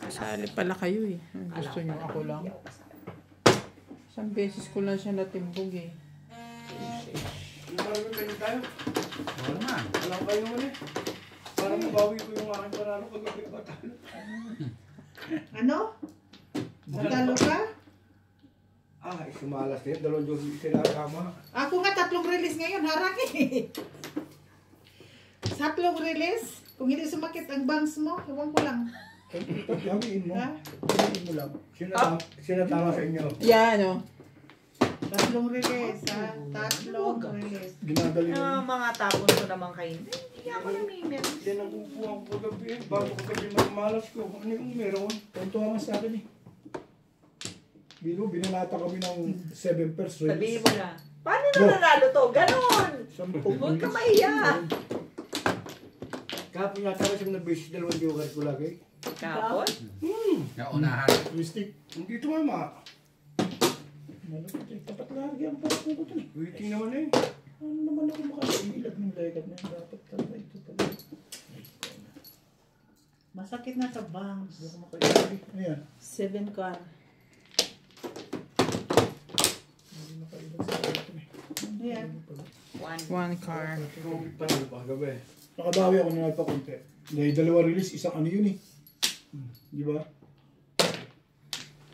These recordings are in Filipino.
Kasali pala kayo eh. Gusto nyo ako lang. Isang beses ko lang siya natimbog eh. Parang kayo tayo. Oo naman. Wala kayo naman eh. Parang mabawi ko yung aking paralo kagabi pa tayo. Ano? Natalo ka? Ay, sumalas din. Dalawang Diyos sinasama. Ako nga 3 release ngayon, harang eh. 3 release? Kung hindi sumakit ang bangs mo, ewan ko lang. Hawiin mo. Ha? Hawiin mo lang. Sinatama sa inyo. Yan o. 3 release, ha? 3 release. Ginadali mo. Mga tapon ko naman kayo. Hindi ako namimil. Yan ang kukuha ko kagabi. Bago kagabi magmalas ko. Ano yung meron? Tuntua nga sa akin eh. Bino, binanata kami ng 7 first race. Sabihin mo na. Paano na nanalo to? Ganon! Huwag ka mahiya. Kapon yata ko siyang nabis. Dalawang joker ko lagi. Kapon? Naunahan. Twistic. Hindi tumama. Tapat lagi ang parang ko dun. Waiting naman eh. Ano naman ako makakailag ng legat na yan. Dapat talaga ito pala. Masakit na sa bangs. Hindi ako makailag. Ayan. 7 car. Hindi makailag sa ito eh. Ano yan? One car. Tubig pa rin pa kagabi. Nakabawi ako na nagpakunti. Dahil 2 release, isang ano yun eh. Di ba?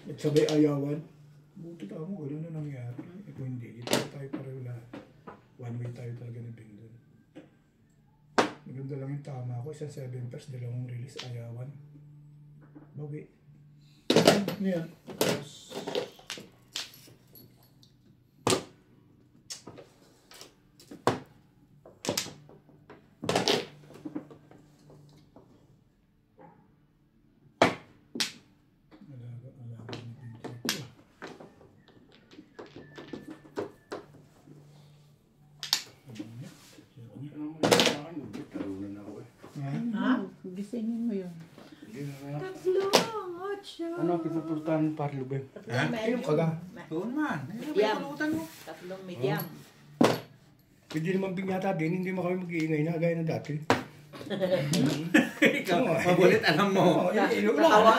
At sabay ayawan. Buti ka mo, gano'n na nangyari. Ito hindi. Ito tayo pareho lahat. One way tayo talaga na bindon. Maganda lang yung tama ko. Isang 7 first, 2 release, ayawan. Bawi. Ano yan? Gisingin mo yun. Tatlong, 8. Ano pinupultahan para lubeng? Ha? Ayun kaga. Oo naman. Medium. Pulutan mo. Tatlong medium. Pwede naman binyata din. Hindi mo kami mag-iingay na gaya na dati. Ikaw, mabulit alam mo. Natawa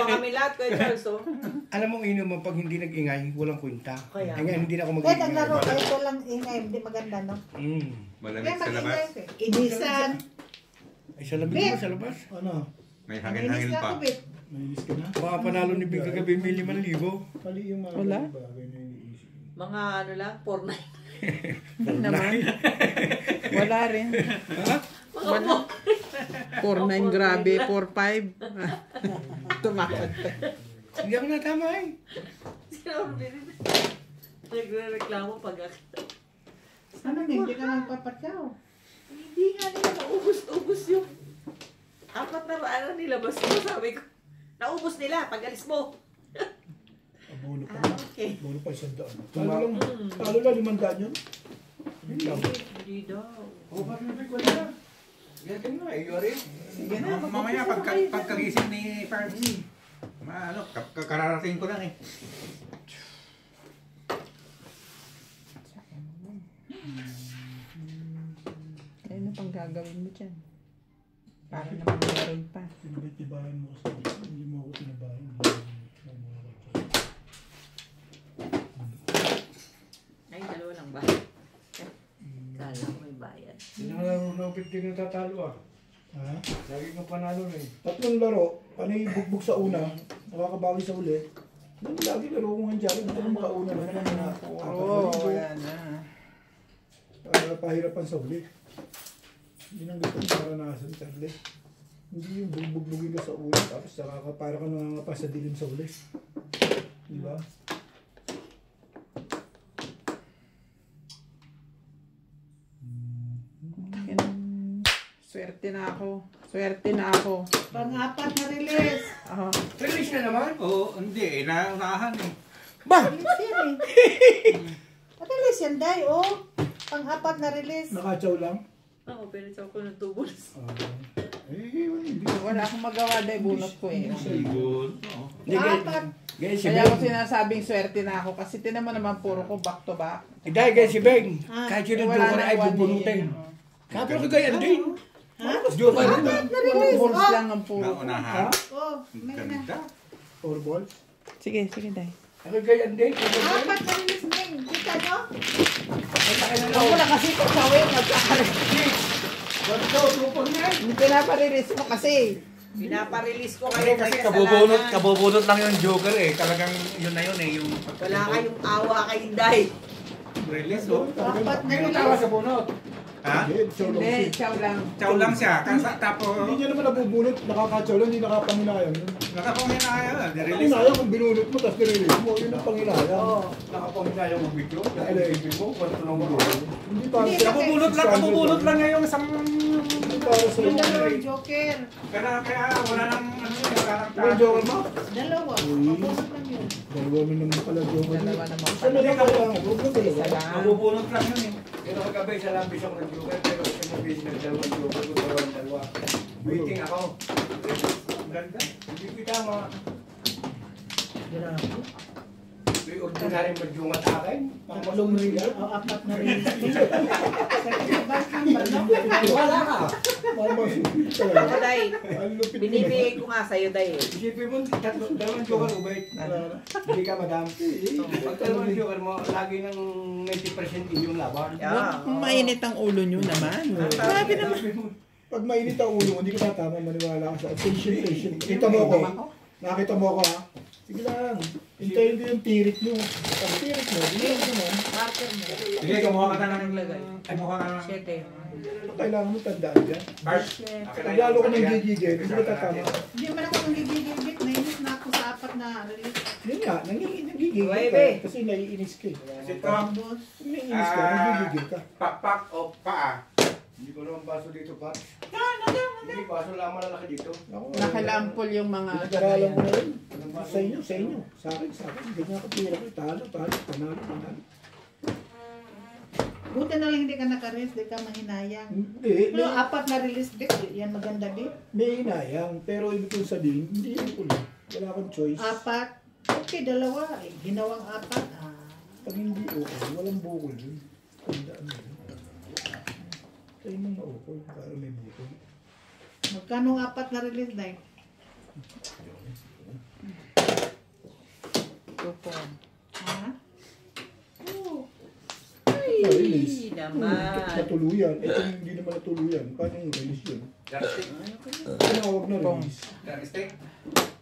kami lahat kay Charles. Oh. Alam mo inom mo pag hindi nag-ingay, walang kwenta. Kaya. Ngayon hindi na ako Kahit ang mag-iingay. laro, kahit walang ingay, hindi maganda, no? Malamig sa labas. Inisan. Ay, sa labas mo, sa labas. Ano? May Inis hangin-hangin na pa. ako, Bet. Nainis ka na? Baka panalo ni Big kagabi may 5,000. Mali yung mga Wala? bagay na iniisip. Mga ano lang, 4-9. Hindi naman. Wala rin. Wala. 4-9 grabe. 4-5. Tumakot pa. Hindi ako natama eh. Nagre-reklamo pag Ano, hindi ka lang papatyaw. hindi nga nila naubos-ubos yung 4 na ano nilabas ko. Sabi ko, naubos nila pag alis mo. Abono pa. Okay. Abono pa 100. Talo lang 500 yun. Hindi daw. O, bakit na Big? Wala na. Ganyan nga, iyo rin. Sige na, Mamaya mag-umpisa na kayo. pagkagising ni Parvin. Kararating ko lang eh. Ano pang gagawin mo dyan? Para naman meron pa. Tinabay-tibayan mo kasi. Hindi mo ako tinabayan. Ay, 2 lang ba? Kala ko may bayad. Hindi na lang nung 50 natatalo ah. Ha? Lagi kang panalo na eh. 3 laro. Panay bugbog sa una. Nakakabawi sa uli. Lagi laro ko nga dyan. Ano naman makauna na naman na. Oo, wala na. Pahirapan sa uli. Hindi nang gusto yung maranasan, Charlie. Hindi yung bugbog-bugin ka sa uli. Tapos para ka nangangapas sa dilim sa uli. Di ba? Swerte na ako. Swerte na ako. Pang-4 na release. Release na naman? Oo, hindi. Naunahan eh. Ba? Release yan eh. Release yan, Day, oh. Pang-4 na release. Nakachaw lang. Oo, pero sa ako ng tubos. Hindi. Wala akong magawa dahil bunot ko eh. Good. Apat. Gaya si Kaya ako Beng. sinasabing swerte na ako kasi tinan mo naman puro ko back to back. Dahil gaya si Beng. Kahit yun ang Wala joker na ay one bubunutin. eh. Kapag kagayan din. Ha? Joker rin. Na-release. Balls Oh. lang ang puro. Naunahan. Oh, Ang may na. ganda. 4 balls. Sige, day. Ano ganyan din? Apat na-release na yun. Kita nyo? Huwag mo na kasi pagsawin. Ganito, tupag na yan. Hindi pinaparelease mo kasi. Pinaparelease ko Kasi kayo kasi may kabubunot lang yung Joker eh. Talagang yun na yun eh. Yung Wala kayong awa kay Inday. release oh. Apat na May tawa release. sa bunot. Ha? Hindi, chow lang Hindi, siya. chow lang. Chow lang siya. Tapos Hindi niya naman nabubunot, nakakachow lang, hindi nakapanginayang yun. nakapanginaya. Nirelease. Panginayang kung binunot mo, tapos nirelease mo, yun ang panginayang. Oh. Nakapaminaya yung video. Nailipin mo. Wala ito nang bunot. Hindi para Hindi, sa... Kabubunot lang ngayon sa... Hindi para sa... Yung dalawang joker. Kaya wala nang ano yun. Wala nang Ano joker mo? Dalawa. Uy. Mabunot lang yun. Dalawa na naman pala joker. Dalawa naman Isa na lang kaya, huwag na dalawa. Isa lang. Kabubunot lang yun eh. Kaya nakagabay sa labis ako ng Joker. Pero siya mabis na dalawang Joker. Kung dalawa. Waiting ako. Ang ganda. Hindi kita ma... Grabe. May ordinary madyungat akin. Tatlong release. Oh, apat na release. Second bus number, no? Wala ka. Mama, Ako, talaga. Day. Ang lupit mo Binibigay ko nga sa'yo, Day. Isipin mo, dalawang Joker ubay. Hindi ka madam. Pag dalawang Joker mo, lagi ng 90% inyong laban. Yeah. Mainit ang ulo nyo naman. Grabe naman. Pag mainit ang ulo mo, hindi ka tatama, maniwala ka sa patient. Kita mo ako. Nakita mo ako ha. Sige lang. Hintayin ko yung tirik mo. Ang tirik mo, hindi mo naman. Marker mo. Sige, kumuha ka na ng... Naglagay. Kumuha ka na ng... 7. Kailangan mo tandaan dyan. Card. Pag lalo ka nang gigigil, hindi ka tatama. Hindi man ako nagigigil-git. Nainis na ako sa apat na release. Yun nga, nagigigil Nuebe. ka. Kasi naiinis ka eh. Sit ko. Tapos, Naiinis ka, nagigigil ka. Pakpak o paa. Hindi ko naman baso dito, Pat. Hindi, baso lang malalaki dito. Ako, Nakalampol yung mga... pinag-aralan ko na rin. Sa inyo, sa inyo. Sa akin. Hindi nga kapira ko. Talo, panalo. buti na lang hindi ka naka-release. Di ka mahinayang. Hindi, Pero apat na release dit. Yan maganda dit. may inayang. Pero ibig kong sabihin, hindi yan ko lang. Wala kang choice. Apat. Okay, dalawa. Eh, ginawang apat. Pag hindi okay, walang bukol yun. Tandaan mo yun. Tayo mong maukol para may bukol. Magkano ang apat na release na Tupon. Ha? Oo. Release. Naman. Natuluyan. Ito yung hindi naman natuluyan. Paano yung release yun? Garstick. Tinawag na release. Garstick.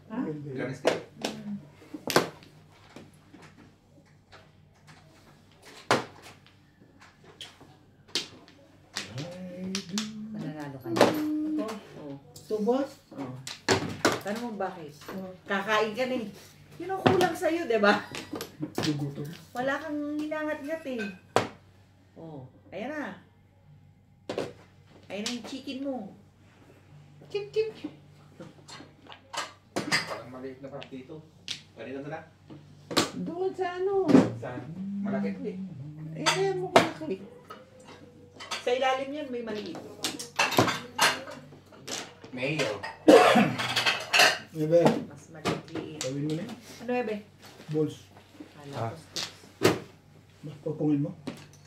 Ha? Ganda yun. Garstick. Mananalo ka na. Ito. Oh. Tubos. Oh. Tanong mo bakit? Oh. Kakain ka na eh. Yun ang kulang sa'yo, di ba? Gugutom. Wala kang hinangat-ngat eh. Oh, ayan na. Ayan na yung chicken mo. Chik, chik. Parang maliit na pa dito. Pwede na na. Doon sa ano? Saan? Malaki ito eh. Ayan mo malaki. Sa ilalim yan, may maliit. Mayo. Ebe, Mas maliit. gawin mo na yun. Ano ebe? Balls. Kala ko sticks. Mas pagpungin mo.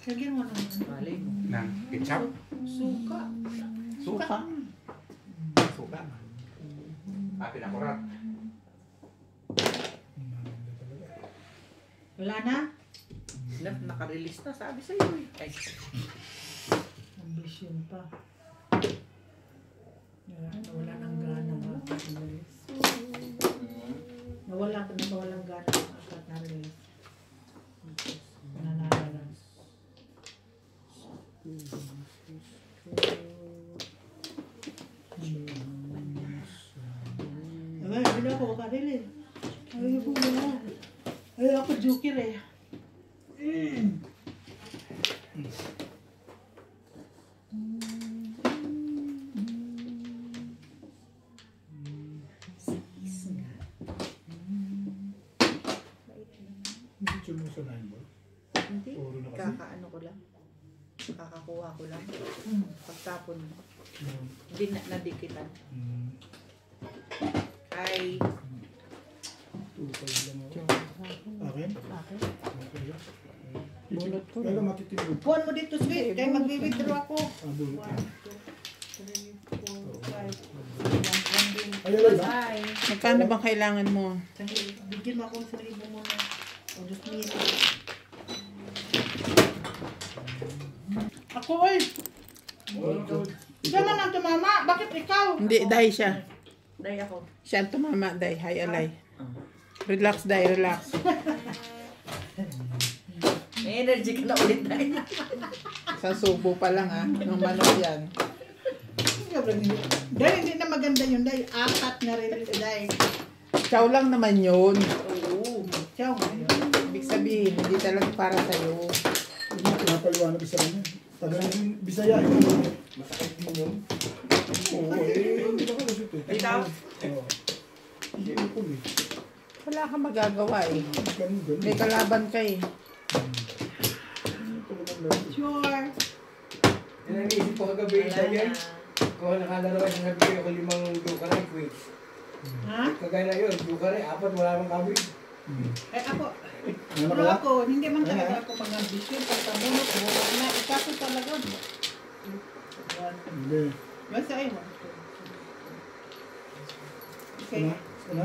Lagyan mo naman. Malay mo. Ng ketchup. Suka. Suka. Suka. Pinakurat. Wala na? Naka-release na, sabi sa'yo eh. Ay, Ambisyon pa. Nawala ng gana ng apat na release. Nawala ng gana ng apat na release. Nanalo lang. Ay, hindi ako makarelate. Ay, ako na. Ay, ako joker eh. Picture mo sa 9 ball. hindi. Puro na kasi. Kakaano ko lang. Kakakuha ko lang. Pagtapon mo. Hindi na nadikitan. Ay, Tukay lang ako. Akin? Akin. Okay lang. Bunot ko. Kaya matitindi. Kuhan mo dito, sweet. Kaya magbe-withdraw ako. Bunot. 1, 2, 3, Magkano bang kailangan mo? Bigyan mo ako ng 1,000 muna. O, 2,000. Ako eh. Siya man ang tumama. Bakit ikaw? Hindi, dahil siya. Dahil ako. Siya ang tumama, dahil. Hay, alay. Relax, dahil, relax. May energy ka na ulit dahil. Sa subo pa lang nung manok yan. Dahil hindi na maganda yun. Dahil 4 na rin. Dahil. Chow lang naman yun. Oo. Ciao. Ibig sabihin, hindi talaga para sa'yo. Hindi mo pinapaliwanag sa kanya. Tagal yung Bisaya. Masakit din yun. Oo, hindi ka kalusot eh. Ikaw? Oo. Hindi ko eh. Wala kang magagawa eh. Ganun. May kalaban ka eh. Sure. Yan ang naisip ko kagabi. Wala Dahil na. kung nakalaro ka, sinabi ko 5 Ducaray quiz. Ha? Kagaya na yun, Ducaray, 4 wala nang kawin. Eh ako, Ano pero ba? ako, hindi man talaga ako pag-ambisyon, pagkabunot, bunot na, ikaso talaga. Hindi. Basta ayun. Okay. Ano?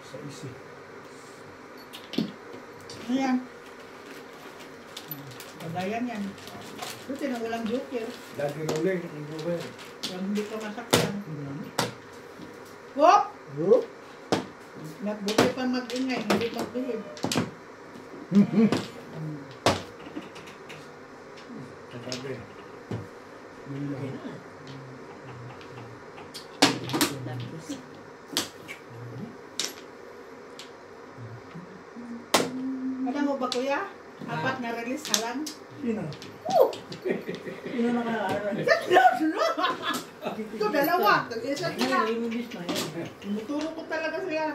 Sa isi. Ayan. Pagayan yan. Buti na walang joker. Dati rolling, ang Ducaray. Kung hindi ka masakyan. Wop! Bro? Nagbuti pa mag-ingay, hindi mag-behave. Kagabi. Alam mo ba kuya? 4 na release halang. Sino? Sino na ka-aaral? Ito, dalawa. Isa sila. Tinuturo ko talaga siya.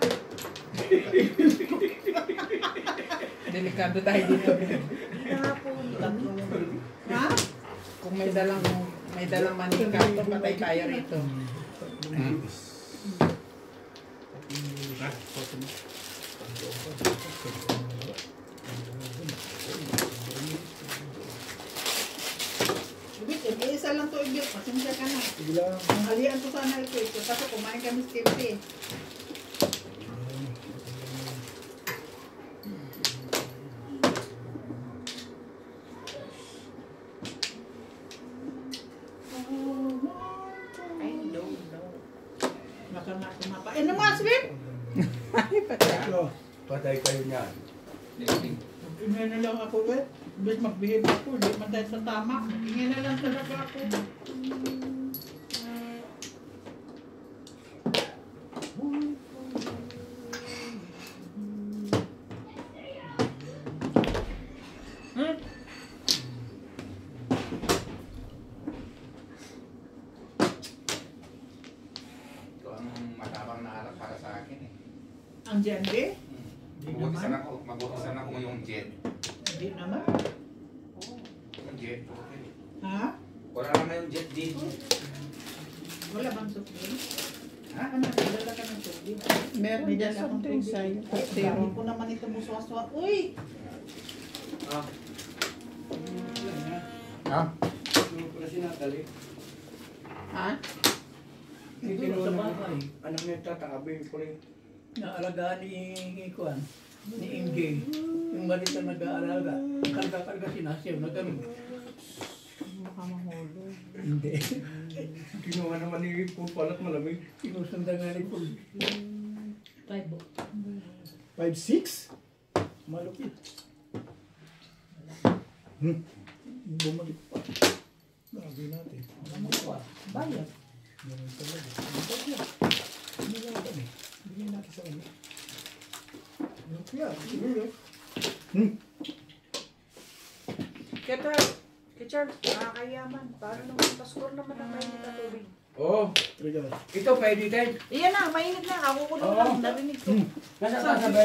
Delikado tayo dito. Ha? Kung may dalang manika, patay tayo rito. Ibig, isa lang to ibig. Pasensya ka na. Sige lang. Ang halian ko sana ito. Kasi kumain kami sa KFC. I don't know. Baka nga kumapa. Eh, naman, sweet! Ay, patay. Ito. Patay kayo niyan. Ingay na lang ako, eh. Ibig mag-behave ako. Hindi man tayo sa tama. Ingay na lang talaga ako. Ito ang matabang na alak para sa akin eh. Ang Jende? Mag-uutisan ako ngayong jet. Hindi naman. Yung jet, okay. Ha? Wala naman yung jet dito. Wala bang sukli? Ha? Ano? Dala ka ng sukli? Meron May dyan dala sa akong tubig tubig. sa'yo. Sabi ko naman ito muswa-swa. Uy! Ha? Ano pala si Natalie? Ha? Hindi Sa na bahay. anak niya tatakabi ko rin. Naalagaan ni Kuan, ni MJ. Yung maliit na nag-aalaga. Karga-karga si Nasir na gano'n. Baka mahulog. Hindi. Kinuha naman ni Paul Palat malamig. Sinusundan nga ni Paul. 5'6"? Malupit. Bumalik pa. Lagi natin. Ano pa? Bayad. Ganun talaga. Ano nga ba eh? Bigyan natin sa kanya. Yeah, siguro. Richard, nakakayaman. Paano naman paskor naman ang mainit na tubig? Oo. Trigger. Ito pwede tayo. Iyan na, mainit na. Kakukulong lang. Narinig ko. Nasa tasa ba?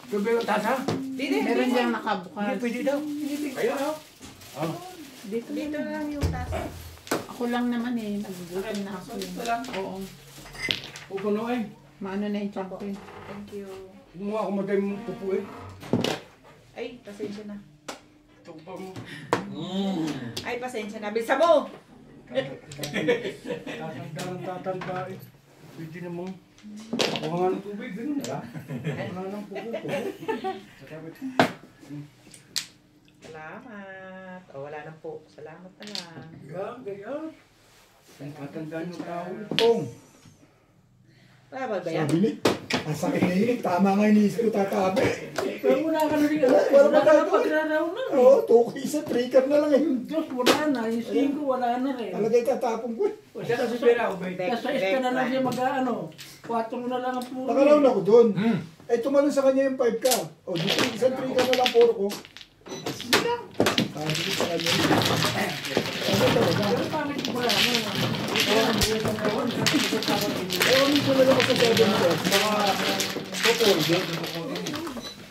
Gabi yung tasa? Dito, Meron dito. diyang Hindi, nakabukas. pwede daw. Ayun o. Dito Dito lang yung tasa. Ako lang naman eh. Nagugutom na ako. Ito lang. Oo. Pupuno eh. Maano na yung tiyan ko eh. Thank you. Kumuha ako matay mong pupu eh. Ay, pasensya na. Ito pa mo. Ay, pasensya na. Bisa mo! Tatanda eh. Pwede namang kuha nga ng tubig, ganun na. Wala nang pupo. Salamat. O, wala na po. Salamat na lang. Ganyan. Tatandaan yung tao. Pong. Tama ba yan? Sabi ni, ang sakit na yun. Tama nga iniisip ko tatabi. Pero wala ka na rin. Wala Wala ka na magagawa. pagraraw na. Oo, 2 isa, 3 card na lang eh. Yung Diyos, wala na. Yung 5, wala na rin. Talagay tatapong ko eh. Siya kasi pera, ubay. Sa 6 ka na lang siya mag-ano. 4 na lang ang puro. Nakalaon ako doon. Eh, tumalon sa kanya yung 5 ka. O, dito, isang 3 ka na lang puro ko. Sige lang. Dito sa kanya. Ano talaga? Pero pangit wala na. Ewan mo na lang ako sa 7 pesos. Mga popor din.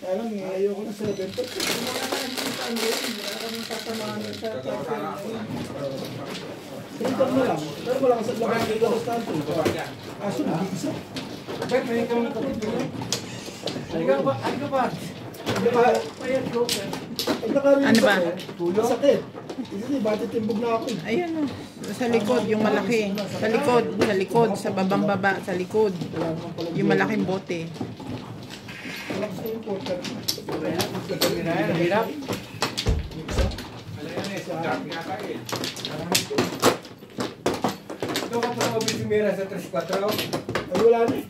Kaya lang, ayoko na 7 pesos. Printer na lang. Pero wala ka sa labas dito sa stand. Aso, hindi isa. Bakit may kami kapitulong? Ano ba? Pag nakarinig Ano ba? ako, masakit. Kasi bati timbog na ako eh. Ayun o. Sa likod, yung malaki. Sa likod, sa likod, sa babang baba, sa likod. Wala naman pala Yung malaking bote. Wala ko sa important. Hirap. Ito ka pa mabili si Mira sa 3-4. Ay, wala na eh.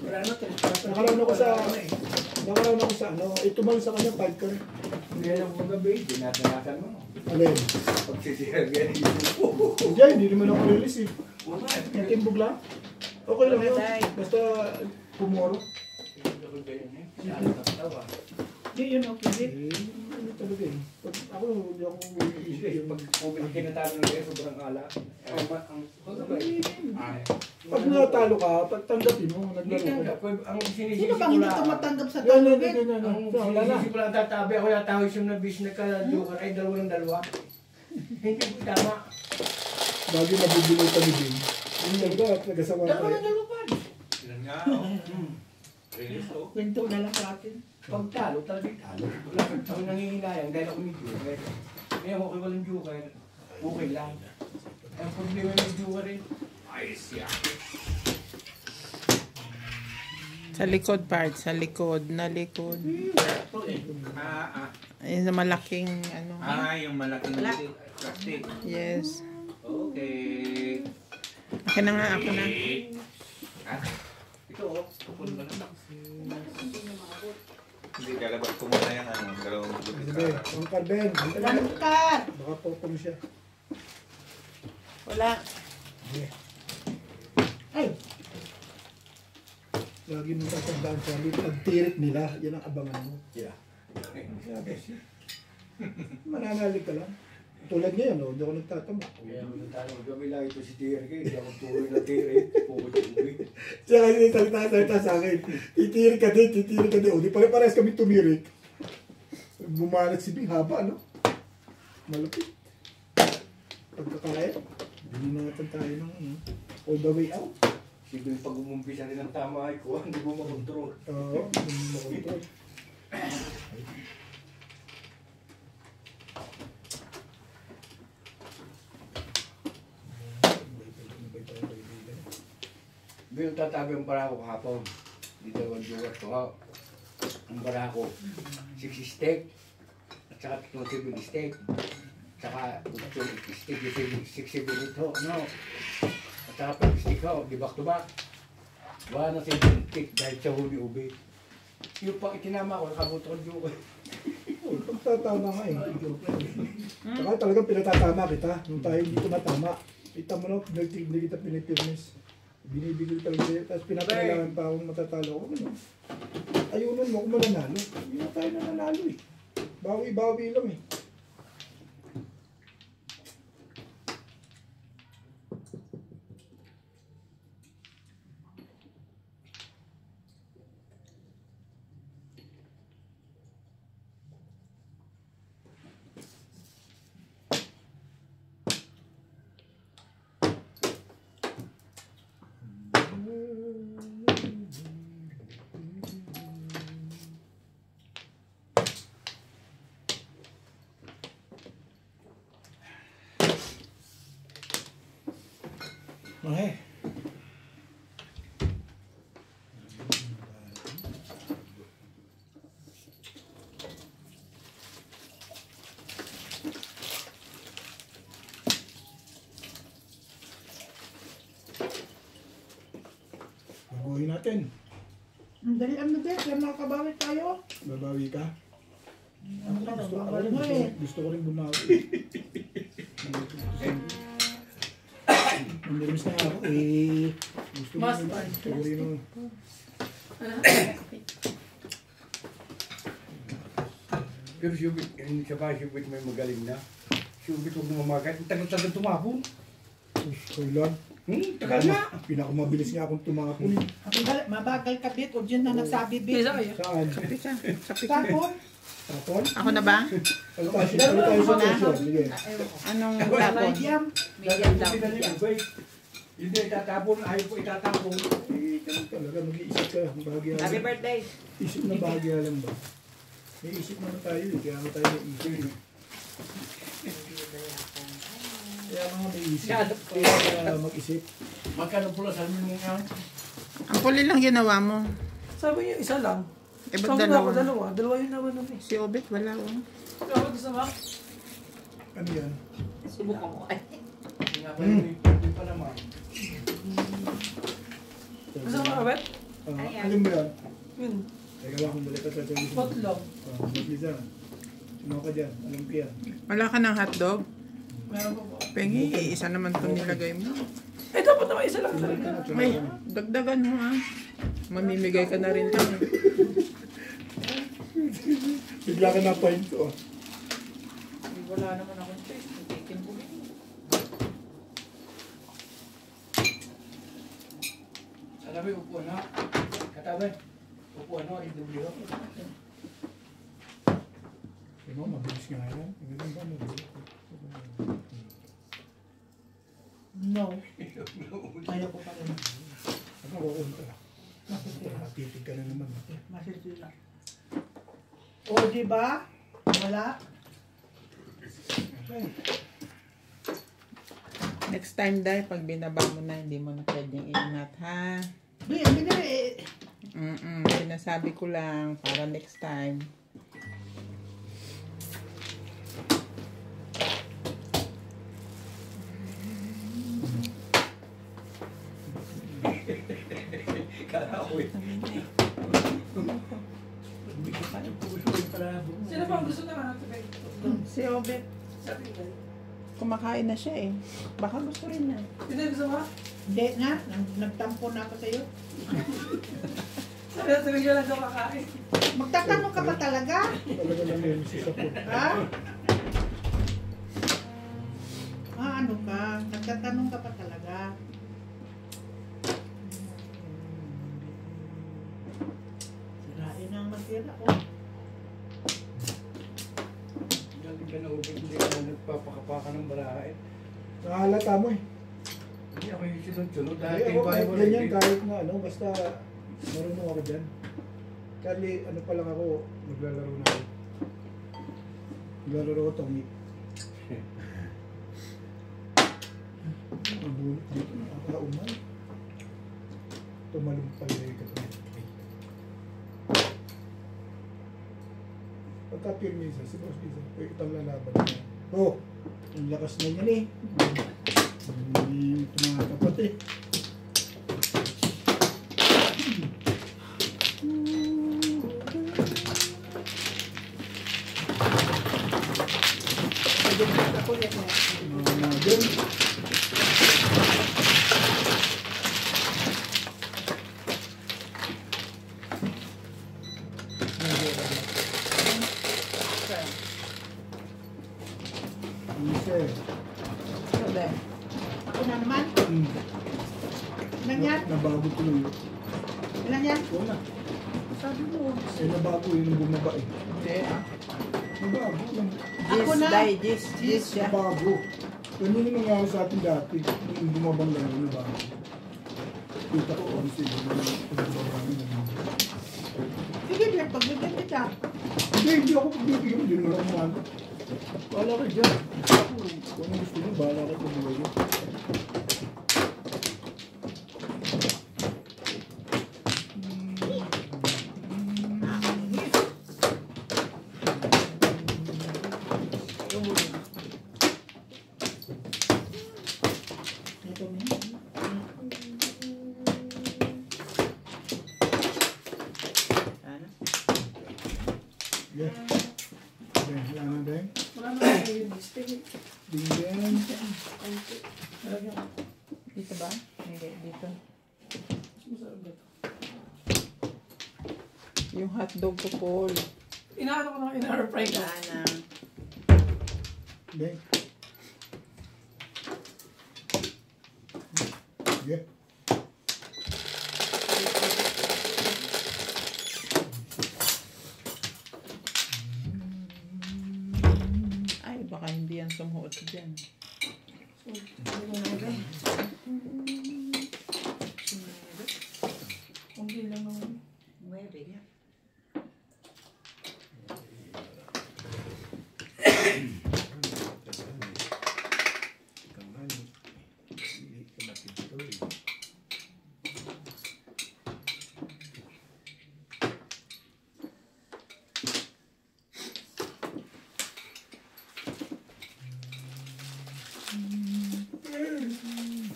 Wala na. Nakaraon ako sa ano. Tumalon sa kanya 5 ka rin. Hindi lang kung gabi, dinatanasan mo. Alin? Pagsisirag yan. Hindi, hindi naman ako release eh. Yung timbog lang. Okay lang yun. Basta pumoro. Hindi yun okay din. Ano talaga eh. Pag ako, hindi ako Hindi, pag kinatalo na kayo, sobrang ala. Pag natalo ka, pag tanggapin mo, Hindi naglaro ka. tanggap. Ang sinisisi Sino ko bang hindi lang. tumatanggap sa Yan, yan, talubin? yan, yan. Ang Wala na. sinisisi ko lang tatabi ako yung tao yung nabis na ka-joker ay dalawa. Hindi ko tama. Bagay nabibilutan ni Jim. Yun lang ba at nagasawa ka rin. Dalawa pa. Ilan nga, oh. Release, oh. Kwento na lang sa atin. Pag talo, talagang talo. Wala kang ako nangihinayang dahil ako may joker. Kaya okay walang joker. Okay lang. Ang problema may joker rin. Ayos yan. Sa likod part, sa likod, na likod. Ayun sa malaking ano. Yung malaking plastic. Yes. Okay. Akin na nga, ako na. Ito, oh. Kupon ba na? Hindi, kalabas ko muna yung ano, dalawang lupit Sabi, ang Carben, Langkat! baka popong siya. Wala. Ay! Lagi mong tatandaan sa pagtirik nila, yan ang abangan mo. Yeah. Sabi siya. Mananalig ka lang. Tulad ngayon, no? Hindi ako nagtatama. Kaya mo tayo gabi lang ito si Tiri kayo. Hindi ako tuloy na Tiri. Pukot-uwi. Siya kasi salita sa akin. Titirik ka din. O, di pare-pares kami tumirik. Bumalat si Bing, haba, no? Malapit. Pagkakaya, hindi na natin tayo ng all the way out. Siguro pag umumpisa rin ang tama ay ko, hindi mo makontrol. Oo, hindi mo makontrol. Bilang tatabi ang barako kahapon. Dito ang duwat ko ha. Ang barako. 6 steak. At saka 7 steak. At saka 2 steak. 6-7 ito. No. At saka 5 steak ho. Di back to back. Wala na 7 steak dahil sa huli ube. Yung pang itinama ko, nakabuto ko yung Pagtatama nga eh. Saka talagang pinatatama kita. Nung tayo hindi tumatama. Kita mo na, hindi kita pinipirmis. Binibigil talaga yun. Tapos pinapalalaan pa akong matatalo ko. Ano? Ayunan mo kung mananalo. Hindi na tayo nananalo eh. Bawi-bawi lang eh. Okay. Baguhin natin. Ang dali ano din, kaya makakabawi tayo. Babawi ka. Ano ka, Gusto, babawal mo eh. gusto ko rin bumawi. Namiris na ako eh. Gusto ko Mas- rin. Gusto ko rin. Pero si Ubit, hindi siya pa si Ubit may magaling na. Si Ubit huwag mamagat. Ang tagal-tagal tumapon. Kailan? Tagal na. Pinakamabilis nga akong tumapon. Mabagal ka, Bit. O dyan na nagsabi, Bit. Isa kayo. Saan? Pika. Sa pika. Tapon. Tapon? Ako na ba? Ano tayo sa session? Sige. Anong tapon? Medium. Medium daw. Hindi itatapon, ayaw ko itatapon. Eh, ganun talaga. Mag-iisip ka. Bahagya Happy lang. birthday. Isip na bahagya lang ba? May isip naman tayo eh. Kaya nga tayo may isip eh. Kaya mga may isip. Kaya mag-isip. Magkano pula sa mo yan? Ang puli lang ginawa mo. Sabi niyo, isa lang. Eh, ba't Sabi na ako, dalawa? dalawa yun naman namin. Si Obet, wala oh. Dapat isa ba? Ano yan? Subukan mo. Ay, Hindi nga pa yun, hindi pa naman. Isa ba, Abet? Alam mo yan? Yun. Teka lang kung balik ka sa television. Pot lang. Maglisa. Sino ka dyan? Alam ko yan. Wala ka ng hotdog? Meron pa po. Pengi, isa naman itong nilagay mo. Eh, dapat naman isa lang talaga. Ay, dagdagan mo ha. Mamimigay ka na rin lang. Bigla ka na point ko. Wala naman akong choice. Tikin ko yun. Sabi, upuan na. Katabi. Upuan na, i-W. Ano, mabilis nga yan. Ganun ba? Mabilis. No. Ayaw ko pa rin. Ano, kukunta. Titig ka na naman. Masisila. O, di ba? Wala. Next time dahil pag binaba mo na, hindi mo na pwedeng iingat ha. Bi, ang binili eh. Sinasabi ko lang para next time. Kala ko eh. Sino pa ang gusto na natin? Si Obet, Sabi ko. kumakain na siya eh. Baka gusto rin na. Hindi, gusto mo? Hindi na. Nagtampo na ako sa'yo. Sabi ko lang kumakain. Magtatanong ka pa talaga? Talaga lang yun, si Sapot. Ha? Ano ka? Nagtatanong ka pa talaga? Sirain ang masira ko. Galing ka na Ubit, hindi ka na nagpapakapaka ng barahe. Nakahalata mo eh. Hindi ako yung sunod-sunod. Dahil Ay, kayo ako ba kahit yung ganyan, kahit na ano, basta marunong ako dyan. Kali, ano pa lang ako, maglalaro na ako. Maglalaro ko Tommy. Mabulot dito, nakakaumay. Tumalumpay na yung katulad. Pagka-pure minsan, si Boss Lisa, pwede itang lalaban niya. Oh, ang lakas na yan eh. Ito mga kapat eh. Ako yan eh. Mga dyan. Isa. Ode. Ako na naman. Hmm. Ilan yan? Nabago tuloy. Ilan yan? Wala. Sabi mo. Eh, nabago yun yung bumaba eh. Hindi ah. Nabago lang. Ako Gis, na. dahil gis siya. Nabago. Ganun yung nangyari sa atin dati. Yung bumabang lang yun, nabago. Kita ko kung sino yung bumabang yun. Sige, Bert, pagbigyan kita. Hindi ako pagbibigyan. Hindi naman ako man. Bahala ka dyan. Kung ano gusto mo, bahala ka kung buhay yun. Ito na yun. Ano? Yeah. Okay, wala na din. Wala naman kayo yung steak. Binggan. Dito ba? Hindi, dito. Masarap ba ito? Yung hotdog ko, Paul. Inaano ko na ina-fry ko. Sana. Bing. Yeah. Ay, baka hindi yan sumuot dyan. Hindi lang naman. 9 nga.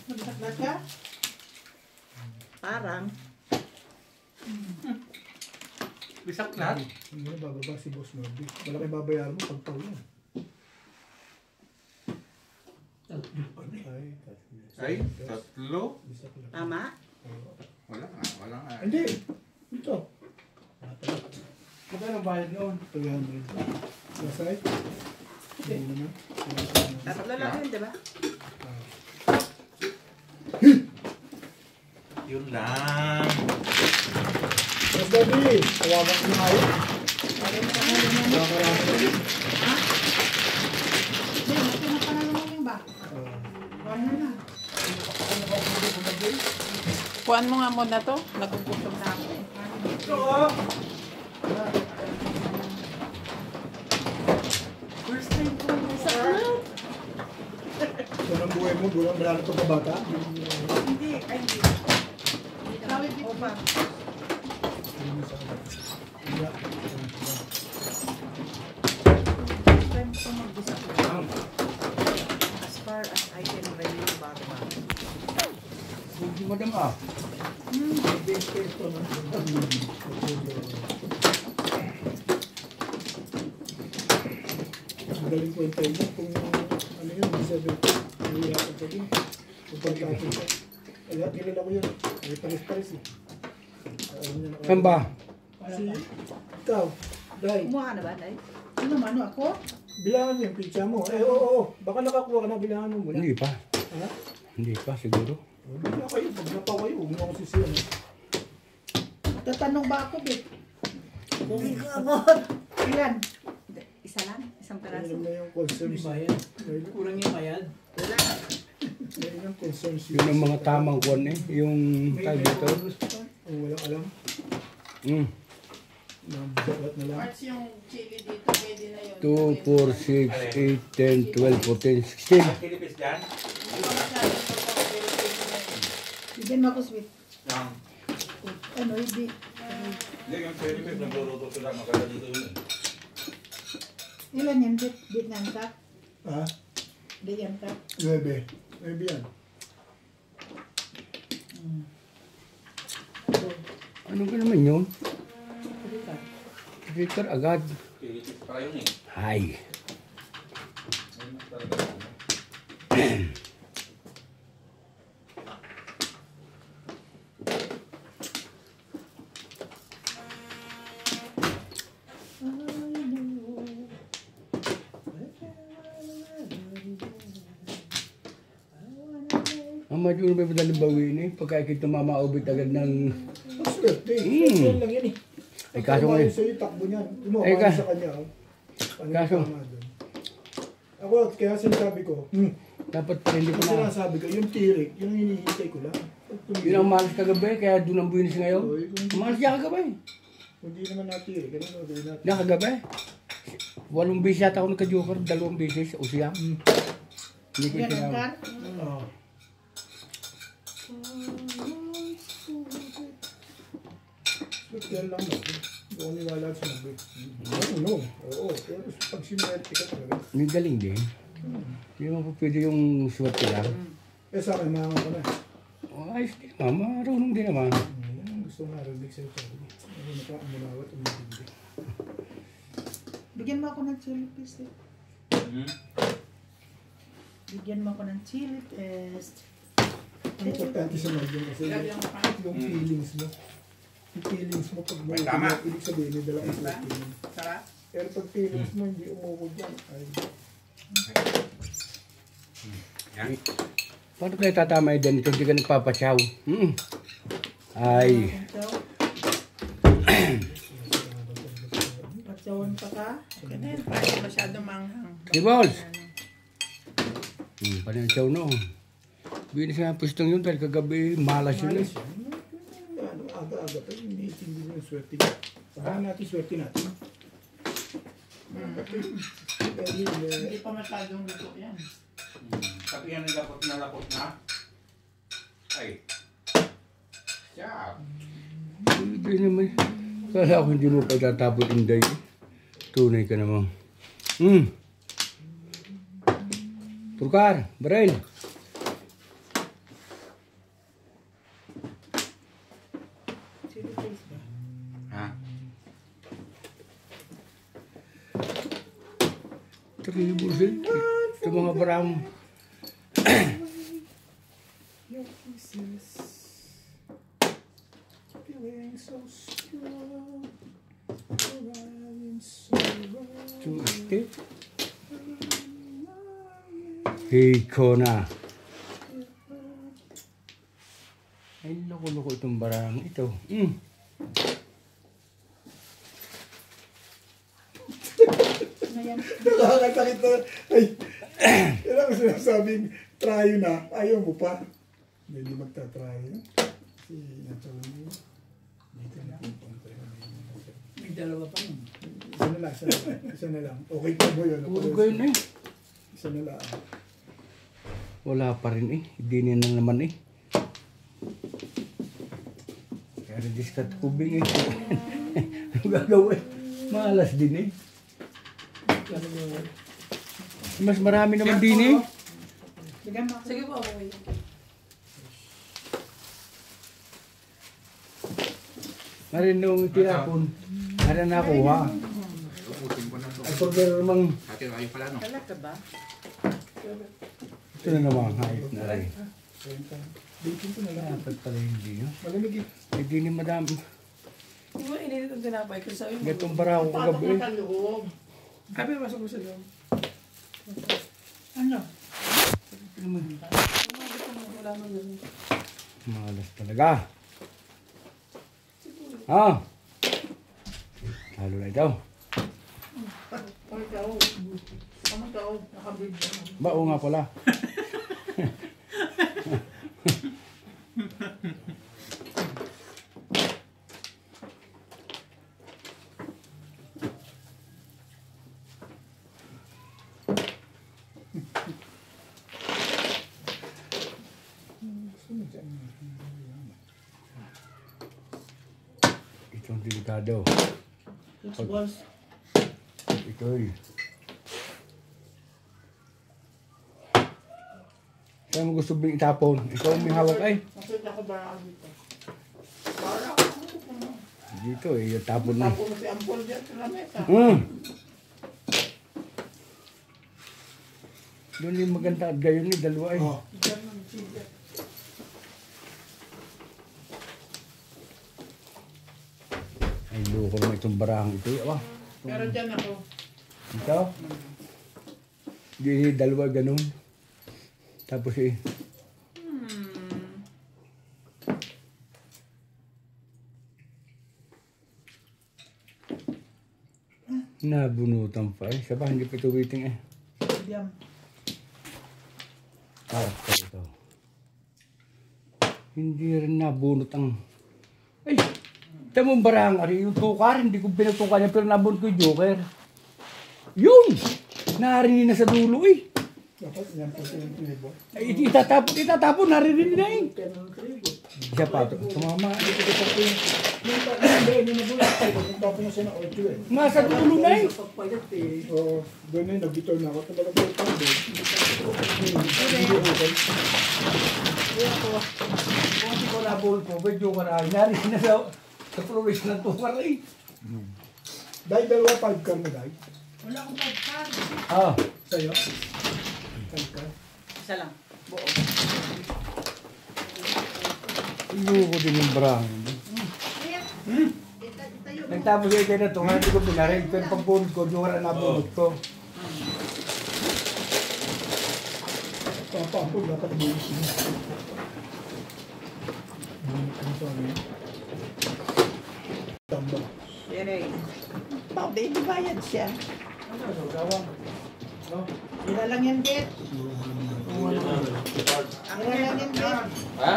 Magtaklat ka? Parang. Bisaklat. Hindi na bababa si Boss Norby. Malaki babayaran mo pag taon yan. Ay, Ay, tatlo. Bisak lang. Tama? Wala nga, wala nga. Hindi. Ito. Magkano ang bayad noon? 300. Masay? Hindi naman. Tatlo lang yun, di ba? Yun lang. Mas Norby, tawagan ko na kayo. Hindi, pinapanalo mo yung ba? Ano na? Kuhaan mo nga muna to. Nagugutom na ako eh. First time ko masaklat. So, ng buhay mo, bulang malala ito pa bata. Hindi, ay hindi. Tawid dito ba? First time ko mag-disappoint. As far as I can remember. Hindi madam ah. Magaling kwento mo kung ano yun, hindi sabi ko, nahihirapan ko din. Kung pagkakit ko. Kaya kilala ko yun. Ay pares-pares eh. Alam niya na Saan ba? Si, ikaw, Day, Kumuha ka na ba, Day? Ano mano ako? bilangan mo yung pizza mo. Eh, oo. Baka nakakuha ka na, bilangan mo muna. Hindi pa. Ha? Hindi pa siguro. Bigla kayo, pag napaw kayo, huwag mo ako sisiyan. Tatanong ba ako, Bit? Hindi ko abot. Ilan? Isa lang? Isang Alam peraso? na yung Hindi concerns. bayad. Kurang yung bayad. Wala. Meron yung concerns. Yun ang mga tamang kuwan eh. Yung tag dito. Ang walang alam. Mm. Nabalat na lang. Parts yung chili dito, pwede na yun. 2, 4, 6, 8, 10, 12, 14, 16. Kilipis dyan? Bigyan mo ako sweet. Yan. Ano, hindi. Hindi, yung Kilipis, nagluluto sila. Maganda dito yun. Ilan yan, Bit? Bit ng cut? Ha? Bit yan cut? 9. 9 yan. Ano ka naman yun? Victor agad. Kilipis para yun eh. Hi. Ayun talaga. Ang madyo na may madaling bawiin eh. Pagka ikit mamaubit agad ng... Ang swerte. Swerte lang yan eh. Eh, kaso ngayon- sa'yo, takbo niyan. Eh, Tumawag ka- sa kanya. Oh. Ano Kaso- yung tama doon? Ako, kaya sinasabi ko, Dapat hindi ko yung na... sinasabi ko, yung tirik, yung hinihintay ko lang. Yun ang malas kagabi, kaya doon ang buwinis ngayon. Oy, kung Malas siya kagabi. hindi naman natirik, ganun ang gawin natin. Nakagabi. 8 beses yata ako nagka-joker, 2 beses o siya. Hindi ko Bigyan ng tinawag. cut? Oo. Swerte lang ba? Hindi ako niwala sa nabi. No. Oo. Pero pag sinwerte ka talaga. May galing din. Hindi mo po pwede yung swerte lang. Eh sa akin, mga ko na. Oh, ayos din naman. Marunong din naman. Yan ang gusto nga rin sa'yo. Ano ka, ang malawat, umibindi. Bigyan mo ako ng chili paste. Bigyan mo ako ng chili paste. Ang importante sa mga kasi yung feelings mo. Yung feelings mo pag may Tama. ibig sabihin, may dala ang feeling. Sarap. Pero pag feelings mo hindi umukod yan, ay Yan. Paano tayo tatamay din ito? Hindi ka nagpapasyaw. Ay. Patsawan pa ka. Ganun, parang masyado manghang. Si Balls. Panansaw no. Binis nga pustong yun dahil kagabi malas yun eh. ano, aga-aga pa, hindi mo yung swerte niya. Saan natin swerte natin? Hindi pa masyadong luto yan. Pati yan nalapot na. Ay. Siya. Hindi naman. Kala ko hindi mo pagtatapon inday. Tunay ka naman. Turkar, Baril. Chili paste ba? Ha? Tribo sa mga barang. Your kisses feeling so strong, arriving so wrong. Tuiste. Hiko na. Ay, loko-loko itong barang ito. Nakakatakit na. Ay, yan ang sinasabing try na. Ayaw mo pa. Hindi magta-try. Si Nacho mo. Dito na. May dalawa pa nun. Isa na lang, isa na lang. Isa na lang. Okay pa ba yun? Puro kayo na eh. Isa na lang. Wala pa rin eh. Hindi niya na naman eh. Kaya diskat kubing eh. Ano gagawin? Malas din eh. Mas marami naman din eh. Bigyan mo ako. Sige po, okay. Marin nung tinapon. Ano na nakuha. Upusin ko na to. Ay, pagkara namang Hati tayo pala no. Kalak ka ba? ito na naman hayop na rin. Bitin ko na lang. Dapat pala hindi no? Malamig eh. Hindi ni madam. Di ba inilit ang tinapay ko sabi mo? Gatong bara ako kagabi. Sa loob. Abi, masok mo sa loob. Ano? Wala mo yun. Malas talaga. Ah! Lalo na ito. Ang taog. Ang taog. Nakabidyo. Bao nga pala. Ito ang delikado. Balls. Ito eh. Kaya mo gusto bing itapon. Ikaw ang may hawak ay. Nakita ko ba ako dito? Dito eh, yung tapon na. Tapos mo si Ampol dyan sa lamesa. Doon yung maganda at gayon ni dalawa eh. Oh. Ay, loko naman itong barahang ito. Awa. Pero dyan ako. Ito? Di dalawa ganun. Tapos eh. Nabunutan pa eh. Saba, hindi pa ito waiting eh. Diyan. Parang ito. Hindi rin nabunot ang... Ay! Tamong barang, ari yung tukar, hindi ko pinagtukar niya, pero nabunot ko yung joker. Yun! Narinig na sa dulo eh. Dapat yan po sa yung tribo. Ay, itatapon, narinig na eh. Siya pa ito. Tumama. Yung tatanda, yung nabulat tayo. Kung tapos na siya ng 8 eh. Nasa dulo na eh. Pagpalit eh. Oo, doon na yun, nag-bitaw na ako. Talagang 4 pound eh. Kung hindi ko nabulol po, medyo ka na. Nari na sa flores ng tukar eh. Dahil dalawa 5 car mo, dahil. Wala akong pagkar. Ah. Sa'yo? 5 car. Isa lang. Buo. Inuko din yung brang. Ayan. Itayo mo. Nagtapos kayo kayo na ito, hindi ko pinarin. Pero pagbunod ko, di wala nabunod ko. Papapod, dapat bulis niya. Ano to, ano yun? Tamba. Yan eh. Bakit hindi bayad siya? Sila lang yan, Bet. Sila lang yan, Bet. Ha?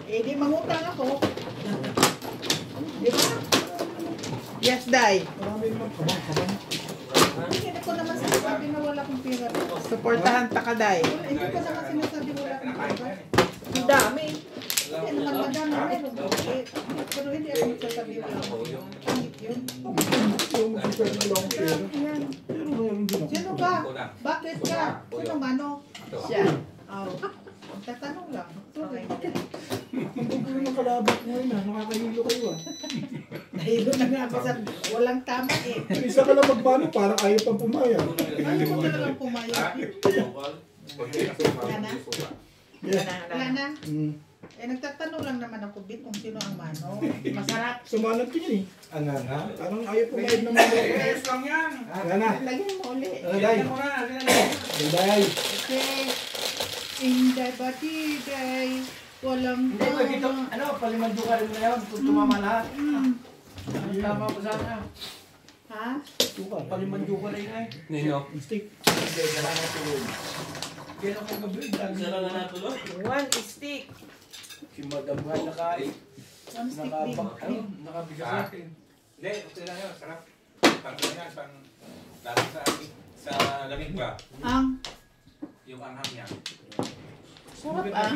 Eh, di mangutang ako. Di ba? Yes, Day. Marami naman kabang. Hindi ko naman sinasabi na wala akong pera. Suportahan ta ka, Day. Hindi ko naman sinasabi wala akong pera. Ang dami. Hindi naman madami meron. Pero hindi ako magsasabi wala akong pera. Pangit yun. Yung magpipwede ko lang ang pera. Pero meron din ako. Sino ka? Bakit ka? Sino mano? Siya. Oh. Tatanong lang. Okay. Ang gugulo ng kalabot ngayon ha. Nakakahilo kayo ah. Nahilo na nga ako sa walang tama eh. Isa ka lang magmano, parang ayaw pang pumaya. Ano ko na lang pumayag? Wala na? Yes. Wala na? Mm. Eh, nagtatanong lang naman ako, Bit, kung sino ang mano. Masarap. Sumanat ko yun eh. Ang nga. Parang ayaw pumayag naman. Yes lang yan. Yan na. Lagyan mo ulit. Ano dahil? Tignan mo na. Tignan mo. Dahil. Okay. Inday batiday. Walang Hindi ko dito, ano, palimandu ka rin na yun, kung tumama lahat. Ang tama ko sana. Ha? Tuka. Palimandu ka rin eh. Nino? Stick. Hindi, kailangan na tulog. Kailan ko gabi, One stick. si Madam nga nakain. One stick din. Nakabigas sa akin. Hindi, okay lang yun. Sarap. Pang yan, pang lalo sa lamig ba? Ang Yung anghang niya. Sarap ah.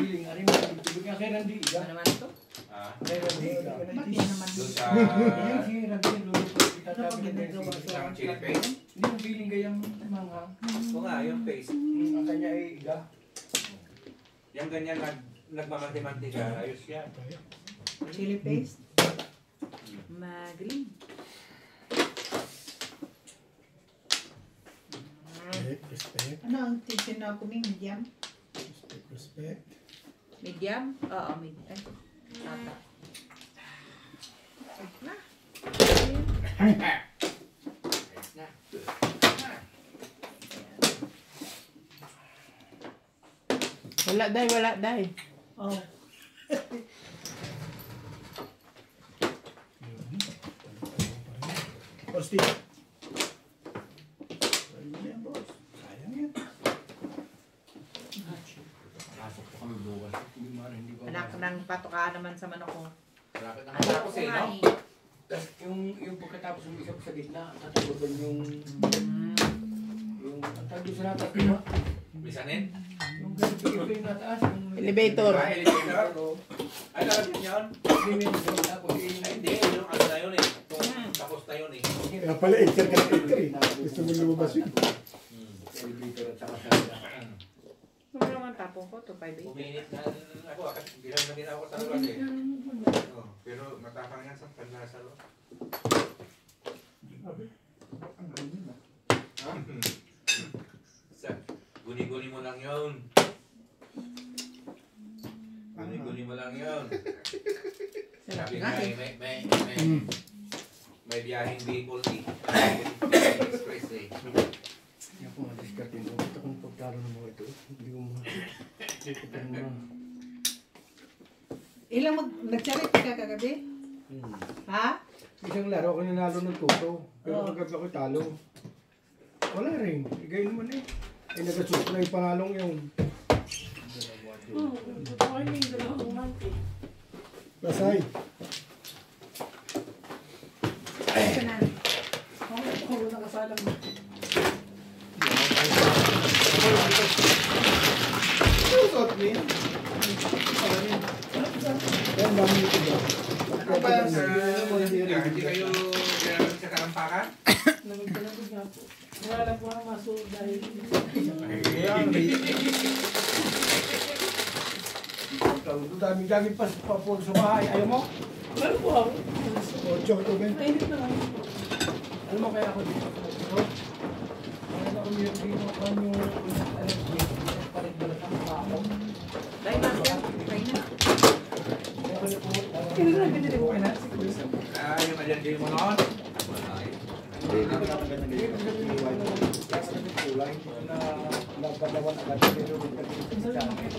Tubig nga kay Randy. Ano naman ito? Ah, Kay Randy. ba't yun naman? doon sa Yung si Randy, luluto. Ano pag ginagawa sa isang chili paste. Hindi yung feeling kayang mga. Oo nga, yung paste. Ang kanya ay iga. Yung ganyan nagmamanti-manti ka, ayos yan. Chili paste? Magaling. Respect. Ano ang titin na ako medium? Respect. Medium? Oo, medium. Ay, tata. Na. Wala, Day. Wala, Day. Oh. O stick. Ayun yan, boss. Sayang yan. Pasok po kami bukas. Hindi ko. Anak ng patukaan naman sa manok ko. Malapit na Anak ko matapos eh, nga no? eh. Tapos yung pagkatapos yung isa ko sa gitna, tatagoban yung tagdo sa natas, di ba? Bisanin? Yung ganito yung nataas. Yung Elevator. Ah, elevator. Ay, lalagyan niya yun? Tapos Ay, hindi. Yung ano na yun eh. Tapos na yun eh. Kaya pala, acre ka ng acre eh. Gusto mo lumabas yun. elevator at saka sa Ano naman tapong ko? 258. Uminit na ako. Bilang na din ako sa lugar eh. Oh, pero matapang yan sa panlasalo. Guni-guni mo lang yun. Guni-guni mo lang yun. Sabi nga, may biyaheng vehicle eh. Express eh. Hindi ako ma-discard yun. Ito kung pagkalo na mo ito. Hindi ko Ilang nag-charity ka kagabi? Ha? Isang laro ko nanalo ng tuto. Pero Oh. pagkat ako talo. Wala rin. Igay naman eh. Ay nag-subscribe pangalong yung. Basay. Ito na. Susot mo yun. Kaya ang dami nito ba? Ano ba sa... Hindi kayo ginamit sa kalampakan? Kaya may daming pa sa bahay. Ayaw mo? Meron po ako. 8 ito, Ben. Mainit na lang. Alam mo kaya ako dito? Kaya ako dito ano alam mo, palit ba lang ako? Dahil na yan. Dahil na. Kailan lang binili mo na? Yung allergy mo noon. Hindi ko na maganda dito. Kaya sa naging kulay na nagkalawan agad pero nagkakita sa akin.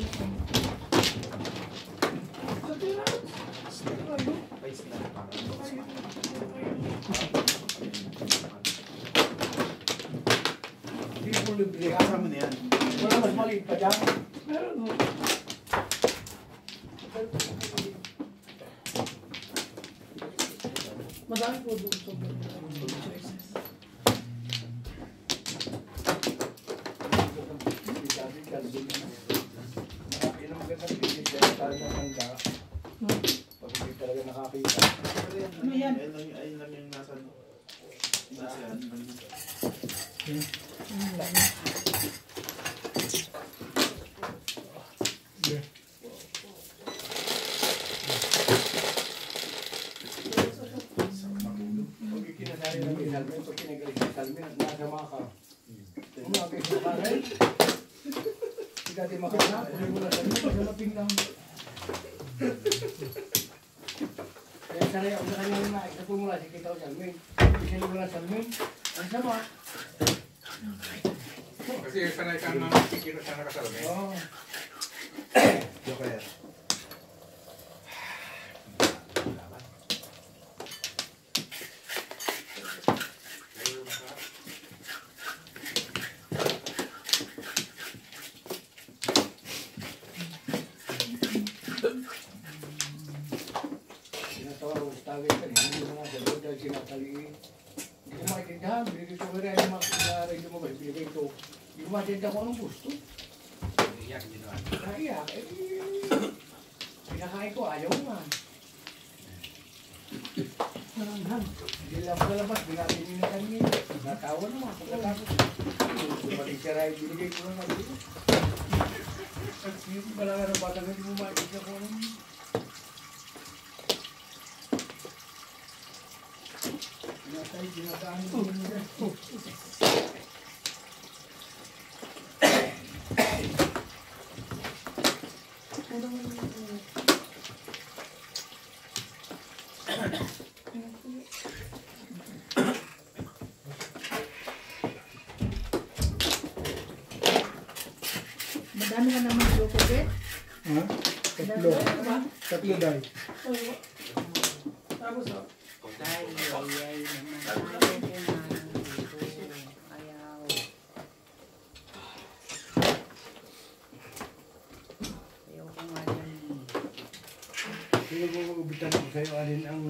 Hindi ko libre. Kasama na yan. Wala mas maliit pa dyan. Meron mo. Madami po doon sa Yun ang magandang pilit dahil tayo ng handa. Pag hindi talaga nakakita. Ano yan? Ayun lang yung nasa Pag ikinasali ng isalmin, pag kinagaling ng isalmin, nasama ka. Umagay sa karay. Hindi dati makahanap. Kung wala sa inyo, magalaping lang. Kaya sanay ako sa kanya yung isa po mula, sikita ko salmin. Isa nyo wala salmin. Ang sama. Kasi sanay ka na nakikita siya nakasalmi. Oo. Joker. Sinatawa ko sa tawid ka, hindi mo nga dalawa dahil sinatali. Hindi ko maintindihan, binigay ko rin yung mga radio mo ba, binigay ko. Hindi ko maintindihan kung anong gusto. Iyak ginawa. Naiyak, pinakain ko, ayaw nga. Hindi lang sa labas, binatinitan niya. Natawa naman, pagkatapos. Dumating siya rin, binigay ko na dito. At yung pala nga ng bata, hindi mo maintindihan kung anong. Pinatay, pinatahan ko niya. Madami na naman loko, Bet. Ha? Tatlo. Tatlo dahil. Tapos ah. Ay, naman. Ayaw. Ayaw ko nga dyan. Sino ko ubitan ko sa'yo, alin ang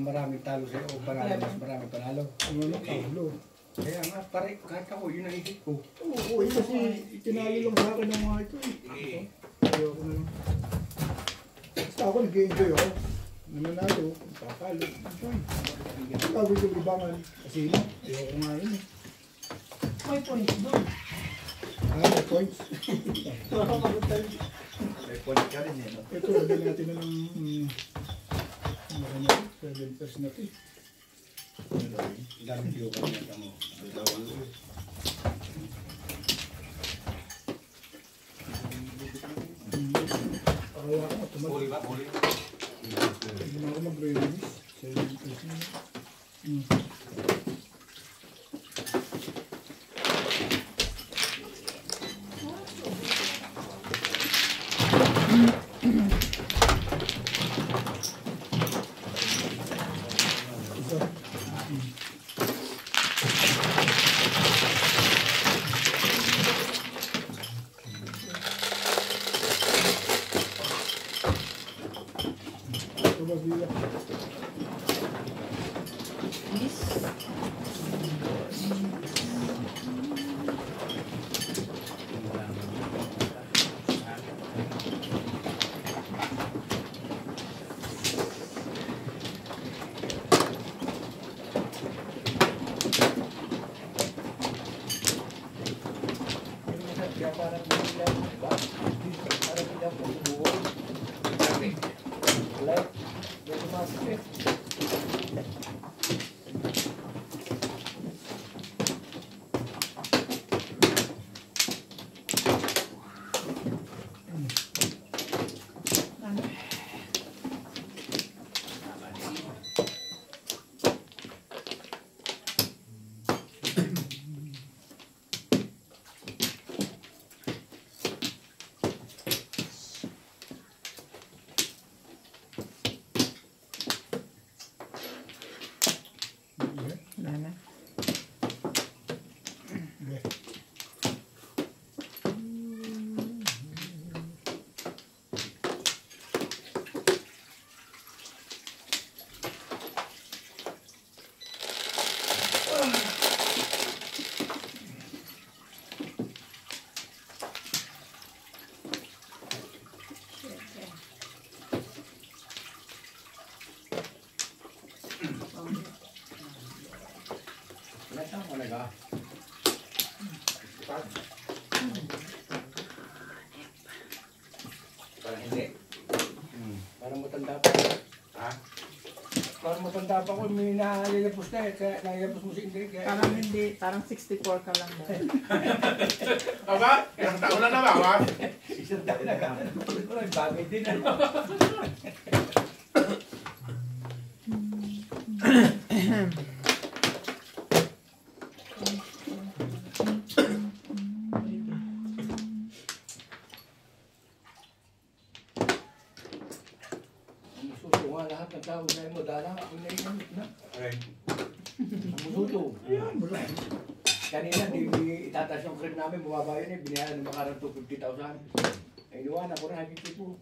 maraming talo sa'yo o panalo, mas maraming panalo. Ano na, Paulo. Kaya nga, pare, kahit ako, yun ang isip ko. Oo, kasi itinalo lang sa akin ng mga ito eh. Sige. Ayoko na lang. Basta ako nag-enjoy ako. Nananalo, papalo. Tawag yung libangan. Kasi na, ayoko nga yun eh. May points doon. May points. May point ka rin eh. No? Ito, lagyan natin na ng marami. 7 pesos na ito eh. Dami ko kanya mo. Kaya ako, Huli ba? Huli. hindi na ako mag-release. 7 pesos na. Ito ba biya? Kaya parang hindi lang, diba? Parang hindi lang pagbubuhay. Like, may sumasakit. Wala na. Nasaan mo naga? Parang hindi. Parang matanda pa. Ha? Parang matanda pa ko, may nalilapos na eh. Kaya nalilapos mo si Ingrid. Parang hindi, parang 64 ka lang ba? Aba? Ilang taon na naman, ha? Isang taon na ka. Bagay din ano. Susunga lahat ng tao na mo dala. Ako na inamit na. Okay. Musuto. Kanina, di itataas yung crib namin, bumaba yun eh, binayaran ng makarang 250,000. Ay, inuwan ako na, hagit po.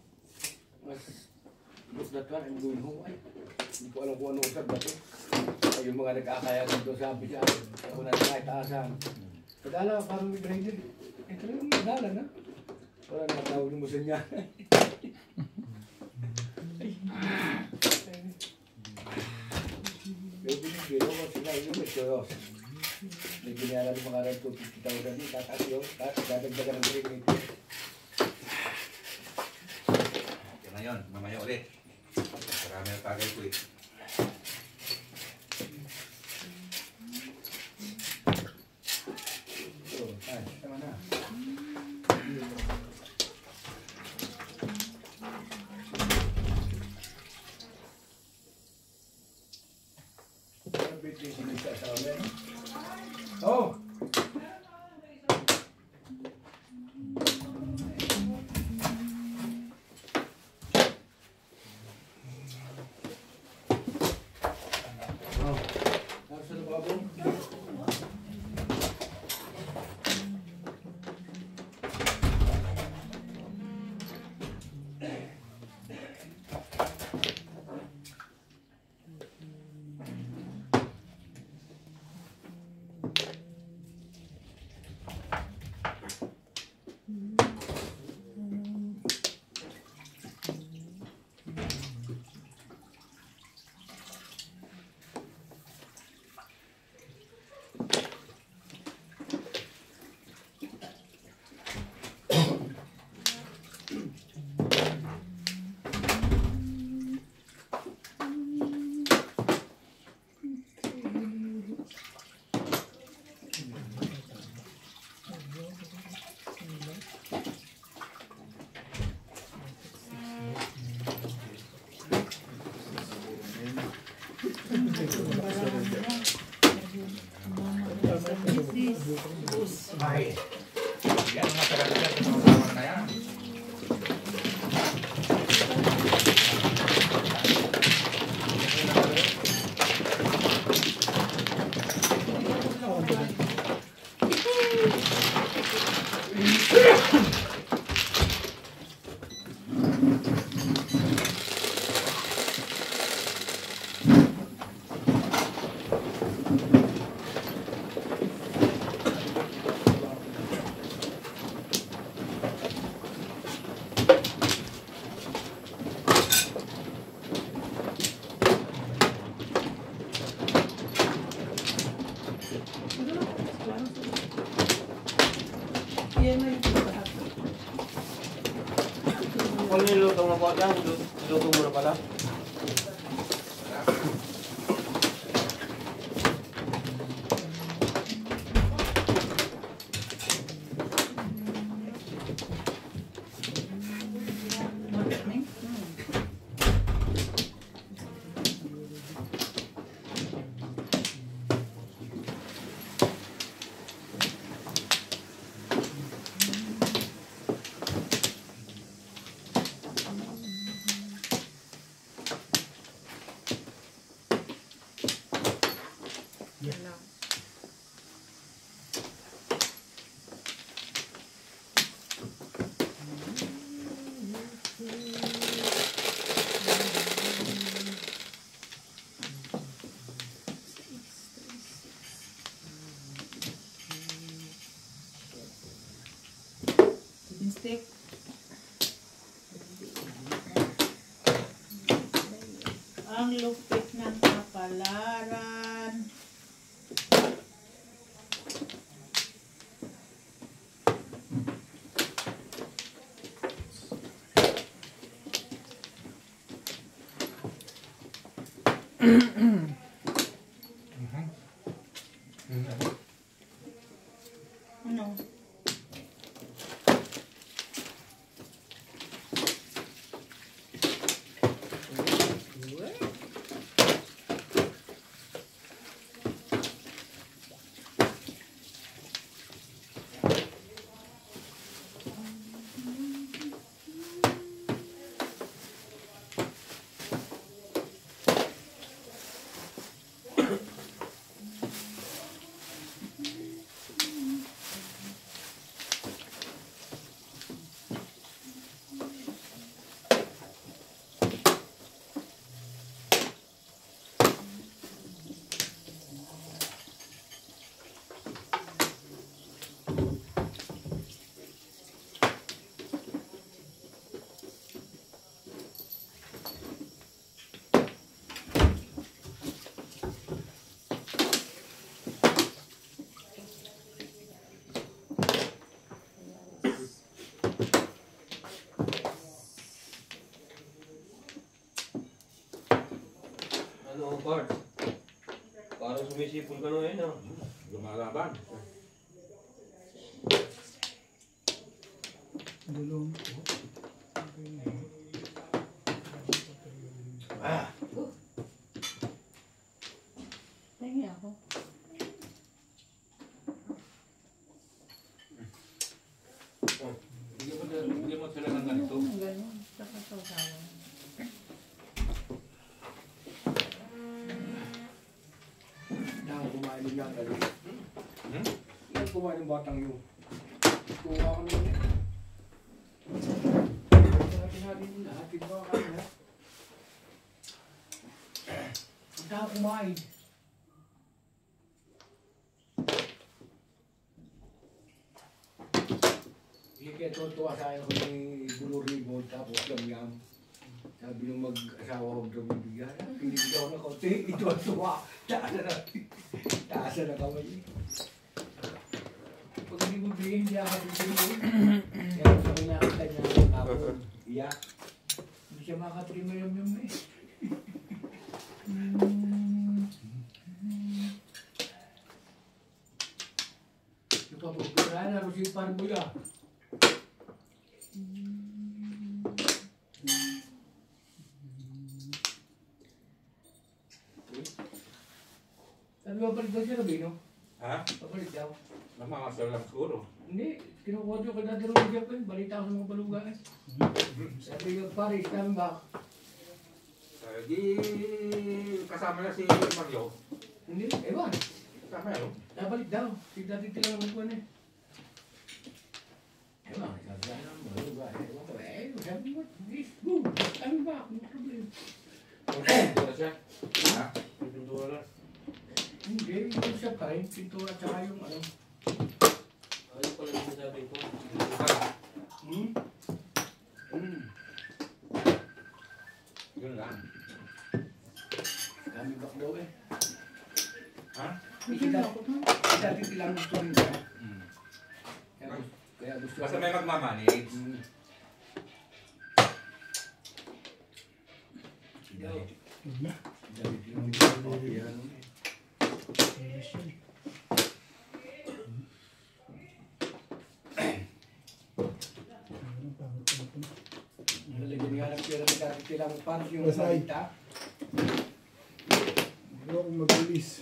Mas, look that one, I'm going home. Ay, hindi ko alam kung ano usap ba ito. Ay, yung mga nagkakaya dito sa amin siya, ako na kahit taasan. Padala, parang may grinder. Ito na yung madala na. Wala nakatawag mo sa niya. Pero binigyan ko sila, yung may siyos. May binayaran ng mga 250,000 din, tataas yun, dadagdagan ng grade nito. Yan na yun, mamaya ulit. Marami ang tagay ko eh. So, ay, tama na. Oh! Nasa lababo? Ay, yan ang matagal na yan. Tumawag na yan. Yan na yung Kung niluto mo po dyan, luto mo na pala. Stick. Ang lupit ng kapalaran. Ano? Ano, Bart? Parang sumisipol ka na yun, ah. Lumalaban. Dulong. Tingin ako. Bigyan mo sila ng ganito. Ganun. Saka sausawan. Nang kumain din yan kali. Yan kumain ng batang yun. Kuha ko naman eh. Natin natin lahat. Tigba ka na. Ang tao kumain. Hindi kaya tuwa sa akin ko ni Buluri mo tapos yam-yam. Sabi nung mag-asawa ko ng bibigyan, pinibigyan ko na konti, ito ang tuwa. Taas na kamay. Pag hindi mo bigyan, hindi ako bibigyan. Kaya sabi niya kita niya ako, iyak. Hindi siya makatrima yam-yam eh. Yung papagpiraan na, Rosie Parbuya. Sabi mo palit daw siya, Rabino? Ha? Papalit daw. Namamasal lang siguro. Hindi, kinukuha ko na daro ng Japan. Balita ko sa mga balugaan. Sabi ko, pare, stand back. Di kasama na si Mario. Hindi, ewan. Kasama yun. Nabalik daw. Si dati tilang ang kuha na. Ewan, sabi ka ng balugaan. Ewan ko, sabi mo, please go. Stand back, no problem. Pintura siya. Ha? Pintura na. Hindi, yung siya pa rin. Pintura at saka yung ano. Ano pala yung sabi ko? Yun lang. Dami bak daw eh. Ha? Si dati tilang gusto rin siya. Kaya gusto Basta may magmamanage. Huwag na. Nalagyan nga ng pera ng dati silang parang yung Masay. malita. Hindi ako mag-release.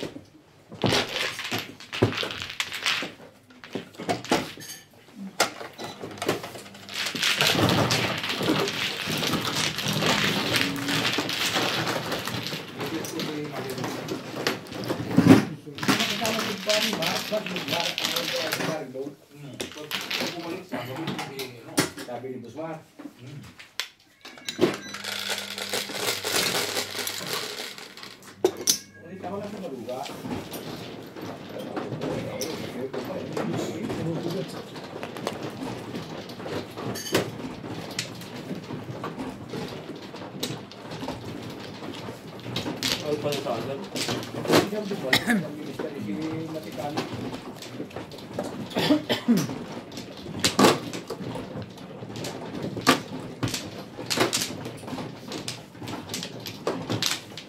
Kasama sa bari, bakit mag-barak ang barak daw? Pag bumalik siya, Sabi ni Busmar. Ulit ako lang sa maluga. Ay, pala sa alam. Isang Busmar, ang minister si Matikano.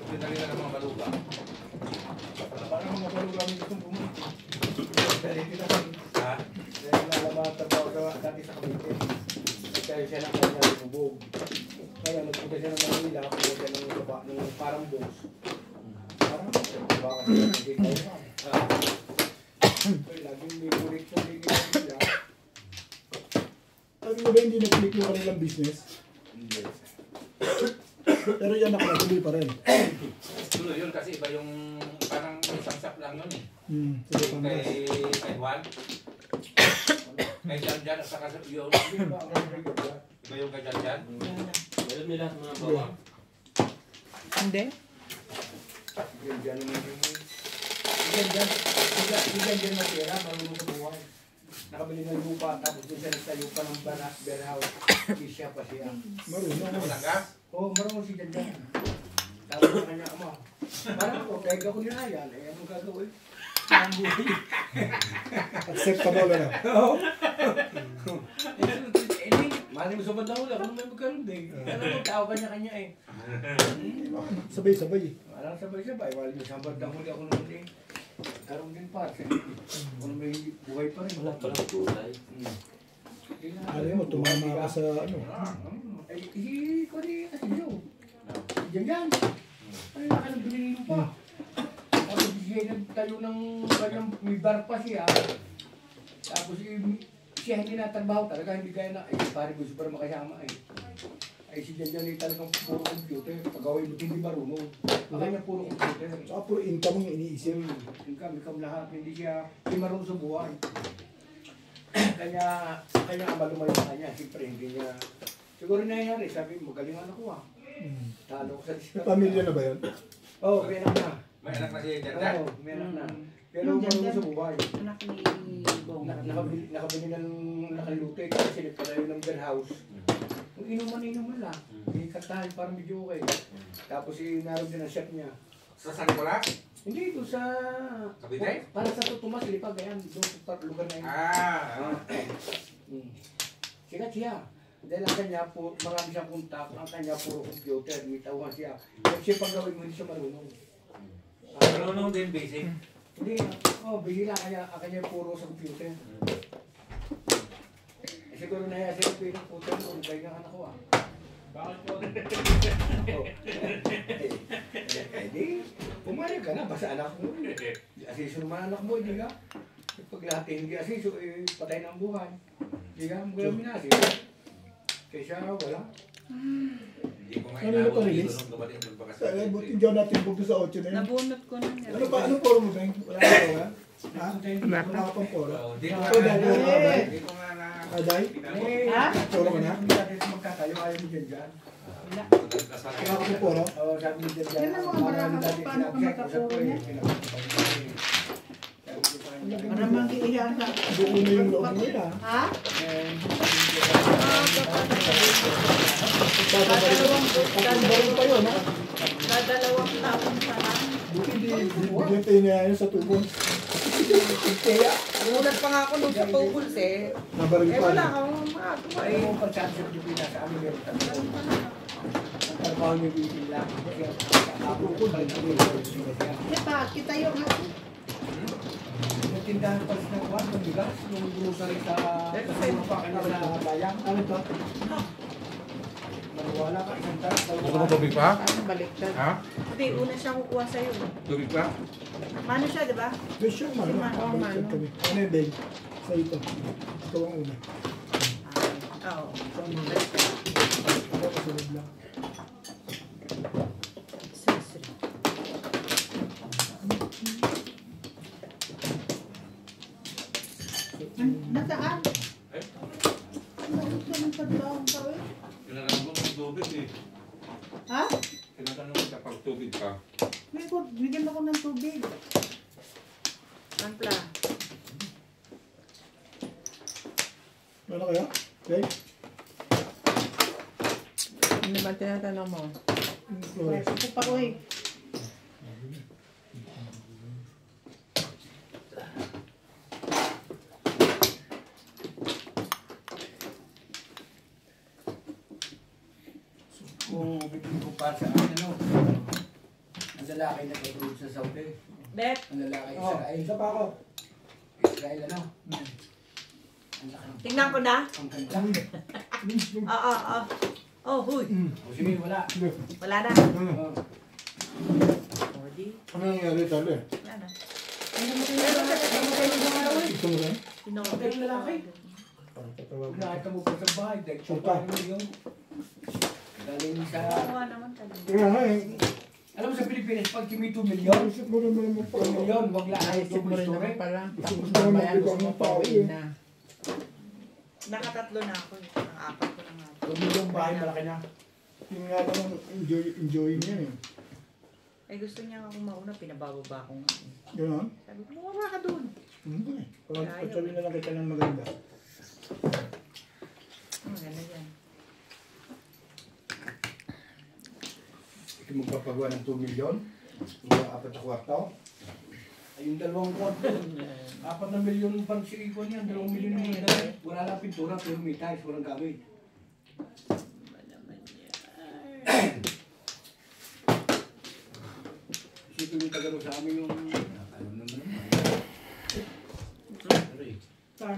pinali na ng mga maluga. Parang mga maluga ang gustong pumunti. Dahil sila Ha? dahil lalabas trabaho gawa dati sa Cavite. Kaya siya na kanya lumubog. Kaya nagpunta siya ng Manila, pumunta siya ng parang boss. Parang baka siya hindi tayo pa. Kaya laging may kulit sa bigyan siya. Sabi mo ba hindi na-click yung kanilang business? Hindi. Pero yan nakatuloy pa rin. Tuloy yun kasi iba yung parang isang shop lang yun eh. Sige, Yung panggas. kay Juan. Kay Jan Jan at saka yung iba yung kay Jan Jan. Meron nila mga bawang. Hindi. Diyan matira, marunong sa buhay. Nakabili ng lupa, tapos doon siya nagtayo pa ng banas, bear house. Isya pa siya. Marunong. Nakalanggas. Oo, marunong si Jan Jan. Tawag sa kanya, ama. Parang ako, kahit ako ninayan, eh, anong gagawin? Ang buhay. Acceptable na. Oo. Mali mo sa bandang hula, kung may magkaroon din. Alam mo, tao kanya-kanya eh. Sabay-sabay. Alam sabay-sabay, mali mo sa bandang hula, ako naman din. Karoon din pa. Kung may buhay pa rin. Wala palang gulay. Alam mo, tumama ka sa ano. Ay, ko rin kasi yun. Diyan yan. Ay, nakalabili mo pa. Tapos siya nagtayo ng kanyang may bar pa siya. Tapos siya hindi natrabaho talaga, hindi kaya na, ay pare gusto pa rin makasama eh. Ay si Jan Jan ay talagang puro computer. Pag-away mo hindi marunong. Makanya puro computer. Saka puro income ang iniisip. Income lahat. Hindi siya, hindi marunong sa buhay. kanya ang malumayo sa kanya. Siyempre hindi niya, siguro nangyayari, sabi mo, galingan ako ah. Talo ko sa May discount. pamilya na ba yun? Oo, may anak na. May anak na si Jan Jan. Oo, may anak na. Pero marunong sa buhay. Anak ni Bong. Nakabili ng nakalute kasi nagpalayo ng beer house. Kung inuman lang. May kantahan parang medyo okay. Tapos naroon din ang chef niya. Sa San Nicolas? Hindi, doon sa... Cavite? Para sa Tutumas, Lipag, ayan. Doon sa lugar na yun. Sikat siya. Dahil ang kanya, marami siyang kontak. Ang kanya, puro computer. May tawag siya. Kaya siya pag gawin mo, hindi siya marunong. Marunong din basic. Hindi, bihila kaya. Ang kanya, puro sa computer. Siguro na yan, siguro pinang puto mo, kaya nga anak ko ah. Bakit po? Di, pumayag ka na, basta anak mo. Asiso naman anak mo, di ka? Pag lahat hindi asiso, patay na ang buhay. Di ka, mga minasi. Kaya siya, wala. Hindi ko nga Ano na inabot release? dito nung dumating ng bakas. Buti hindi ako natin bugto sa 8 na yun. Nabunot ko na yan. Ano pa? Anong poro mo, Beng? Wala ka ba? Ha? Wala ka pang poro? Hindi ko Ako, dahil mo ka ba? Hindi ko nga na... Aday? Ha? Poro ka na? Magkatayo, ayaw mo dyan dyan. Wala ka pang poro? Oo, sabi mo dyan dyan. Yan ang mga marami, paano ka makapuro niya? Para mag-iiyan sa... Buo na yung loob nila. Ha? Tatambaro pa yun, ha? Dadalawang taon pa lang. Buti di bigyan tayo na yan sa tubos. Kaya, Nagulat pa nga ako nung sa Tubuls eh. nabaril Eh pa. wala akong makagawa Ay, eh. yung pagsabi sa Pilipinas, sa amin meron talaga. Ang trabaho niyo bitin lang. Kasi nakakapukul. Hindi pa, kita yung ako. Yung tindahan pa sa kuwan, ng bigas, yung grocery sa pa kanya sa bayang. Ano to? Maniwala ka, isang taas, Gusto mo tubig pa? Parang baliktad. Ha? Hindi, una siya kukuha sa'yo. Tubig pa? Mano siya, di ba? Yes, sure, man. Oo, man. Ano yung bag? Sa ito. Ito ang una. Oo. Ito ang una. Ito kasunod lang. Nasaan? Eh? Ano ka ng pagbaong ka eh? Tinatanong ko ng tubig eh. Ha? Tinatanong ko kapag tubig ka. Bigyan mo ko ng tubig. Ampla. Ano kaya? Okay? Ano ba tinatanong mo? Flores. Ito pa ko eh. Kung bibigyan ko para sa akin, ano? Ang lalaki na nag-road sa Saudi. Bet. Ang lalaki Oh, Israel. isa pa ako. Israel, ano? Ang laki. Tingnan ko na. Ang ganda. Oo, oo. Oh, huy. O sige, wala. Wala na. Oh. O, di. Ano nangyari talo eh? Wala na. Ito mo rin? Sinobi. Ang lalaki. Parang tatawag. Nakita mo pa sa bahay. Dahil siya pa rin yun. Galing sa... Kukuha naman talaga. Kaya nga eh. Alam mo sa Pilipinas, pag kimi 2 million, Isip mo rin mo naman 2 pa. million, wag lang ang Naisip mo double rin story. naman pala. Tapos Gusto mo mamaya magbigay gusto mo ng tao pauwiin eh. na. Nakatatlo na ako. Naka-apat ko na nga. 2 million bahay, malaki na. Yung nga naman, enjoy niya eh. Eh, gusto niya ako mauna. Pinabababa ko nga. Gano'n? Sabi ko, bumaba ka dun. Hindi eh. Ayaw. Pagsabi na lang kita ng maganda. Maganda yan. Ito magpapagawa ng 2 million, yung 4 na kwarto. Ay, yung 2 kwarto, 4 na milyon pang si Iko niyan, 2 milyon na yan. Wala lang pintura, pero may tiles, walang gamit. Isipin yung tagalo sa amin yung, alam naman naman.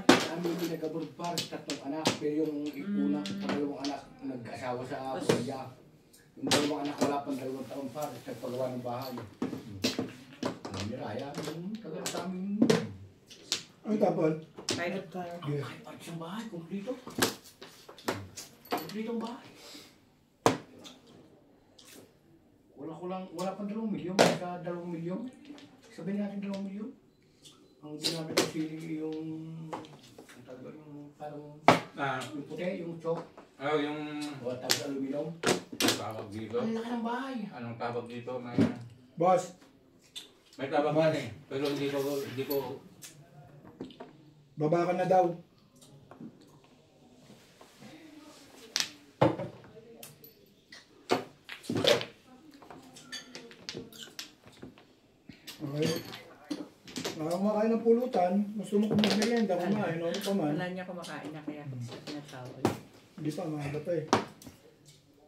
Kami yung nag-abroad par, 3 anak, pero yung unang pangalawang anak nag-asawa sa Korea. Yung 2 anak wala pang 2 taon par, nagpagawa ng bahay. Ang niraya, yung tagalo sa amin. Ang tapon? Kahit Yes. Kahit pati sa bahay, kumplito. Kumplito ang bahay. Wala pang 2 milyon, sa 2 milyon. Sabihin natin 2 milyon. Ang ginamit ko sili yung, ang tawag yung parang, yung puti, yung chok, Yung o tawag aluminum. tawag dito. Ang laki ng bahay. Anong tawag dito? Boss, May tawag man eh. Pero hindi ko baba ka na daw. Okay. Kumakain ng pulutan, gusto mo kumagmerienda, kumain, ano pa man. wala niya kumakain na kaya sinatawag. Hindi pa, mahaba pa eh.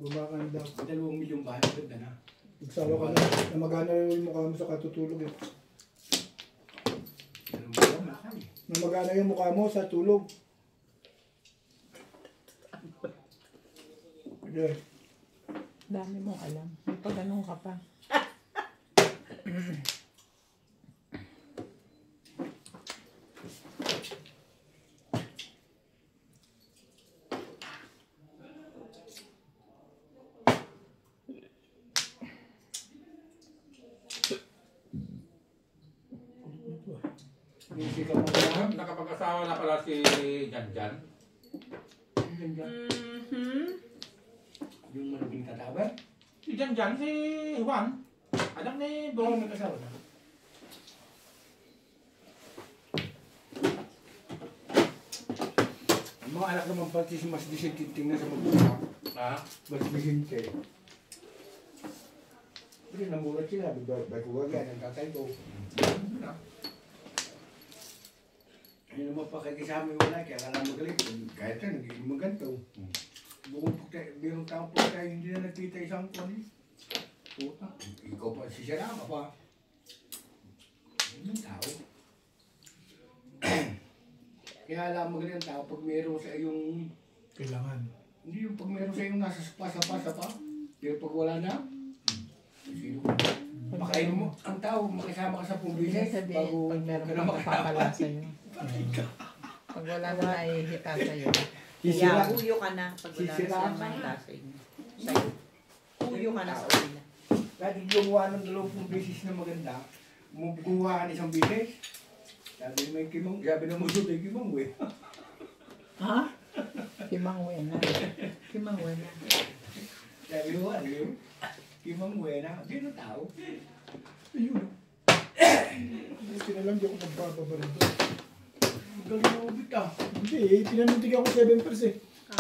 Baba ka na daw. 2 milyon bahay, ganda na. Magsawa ka na, namagana yung mukha mo sa katutulog eh. 2 milyon, malaki. Namagana yung mukha mo sa tulog. Okay. Dami mong alam. May pag ganun ka pa. Yung sigaw mo na. nakapag-asawa na pala si Janjan. Yung malabing katabar. Si Janjan, si Juan. Anak ni Doon Don. nag-asawa na. Ang mga anak naman pati si Mas Vicente tingnan sa mabuha. Ha? Mas Vicente. Pero namulat sila. Bago wag yan ang tatay ko. Ano naman pa kay kasama wala. Kaya kala magaling. Kahit na nagiging maganto. Birong tao po tayo, hindi na nakita isang kuwan. Puta, ikaw pa, sisira ka pa. Ano yung tao? Kaya alam mo ganyan tao, pag meron sa yung... Kailangan. Hindi yung pag meron sa yung nasa sapa. Pero pag wala na, sino? Makain mo, ang tao, makisama ka sa pumbilis. Sabihin, pag meron kang papapala sa'yo. Pag wala na naihita sa'yo. Kaya huyo ka na pag wala na Sisira silang ka. mahita sa'yo. Sa'yo. Huyo ka na sa ulila. Kahit gumawa ng 20 beses na maganda, gumawa ka ng isang beses. Sabi may kimang, sabi na mo doon, may kimang we. Ha? Kimang wena. Kimang wena. Sabi mo, ano yun? Kimang we na, sino tao? Ayun. Buti na lang di ako magbababa rin doon. Ang galing mo bita. Hindi, pinanuntig ako 7%.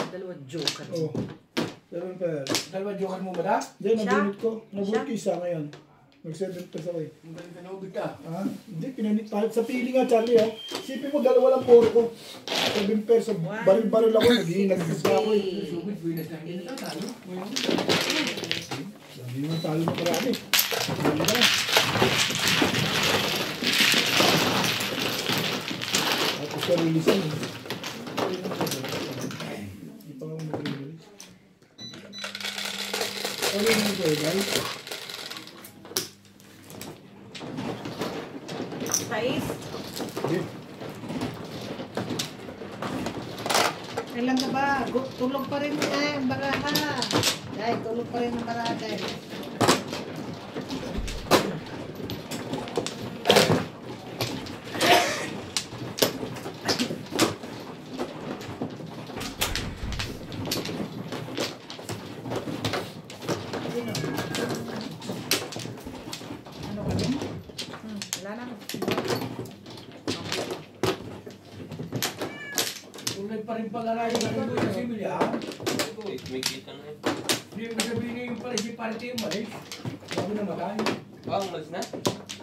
Dalawang joker. Oo. 7%. Dalawa joker mo ba da? Hindi, Siya? nabunot ko. Nabunot Siya? ko isa ngayon. Mag-7% ako eh. Ang galing ka na bita. Ah, hindi, pinanit tayo. Sa pili nga, Charlie, oh. Isipin mo, dalawa lang poro ko. 7%. Baril-baril ako. Nag-iinag-gis ako eh. Subit, buwinas na hindi natatalo. Ngayon, Sabi naman, talo na marami. Talo na lang. Tapos ka rilisan eh. Hindi pa nga ako mag-release. Ano yung mga guys? Sais. Hindi. Kailan ka ba? Tulog pa rin ang baraha. Dahil tulog pa rin ang baraha dahil. Ano ka din? Wala na. tuloy pa rin pala na yung ano sa similya. Ito, may kita na yun. Hindi mo sabihin na yung pala si party yung malis. Bago na matay. Ang malis na?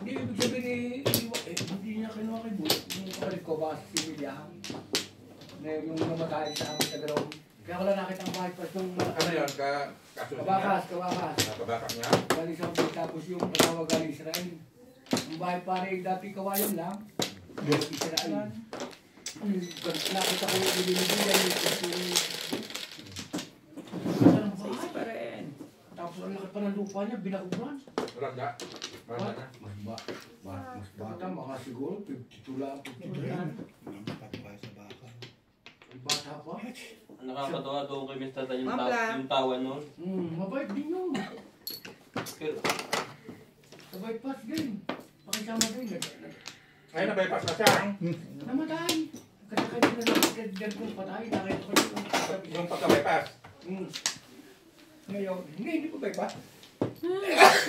Hindi ibig sabihin hindi niya kinuha kay Bull. Yung kapalit ko ba sa similya. Na yung namatay sa amin sa garaw. Kaya wala nakita ang bahay pa yung Ano yun? Kasunod niya? kabakas. Nakabakak niya? Galing sa Bull tapos yung kasama galing Israel. Ang bahay pare dati kawayan lang. Galing Israel. Nakita ko yung binibigyan yung Sais pa rin. tapos ang laki pa ng lupa niya, binakuran. Randa? Randa na? Mas bata, mga siguro, 52 lang, 52 lang. Bata pa. Nakakatawa doon kay Mr. Tan yung, Mapla. yung tawa noon. Mabait din yun. Pero, Mabait pa din. Pakisama din. Ay, nabypass na siya. Namatay. Kasakay din na nakagad kong patay. Nakita ko din. Yung pagka-bypass. Ngayon, hindi pa bypass.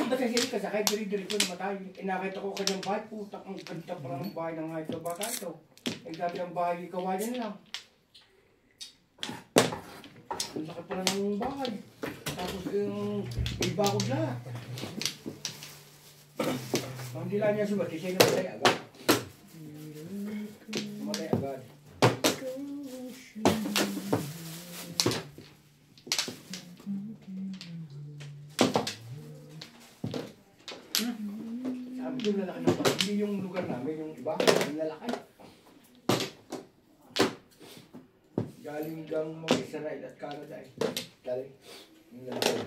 Basta siya kasakay, diri-diri ko namatay. Nakita ko kanyang bahay. Putak, ang ganda pa ng bahay ng nga ito. Baka ito. Ang gabi ang bahay, kawayan lang. Ang laki pala ng bahay. Tapos yung iba ko siya. Ang dila niya subat, siya namatay agad. Namatay agad. Sabi yung lalaki ng bahay, hindi yung lugar namin, yung iba, yung lalaki. Galing gang mga Israel at Canada eh. Galing. Yung lalaki.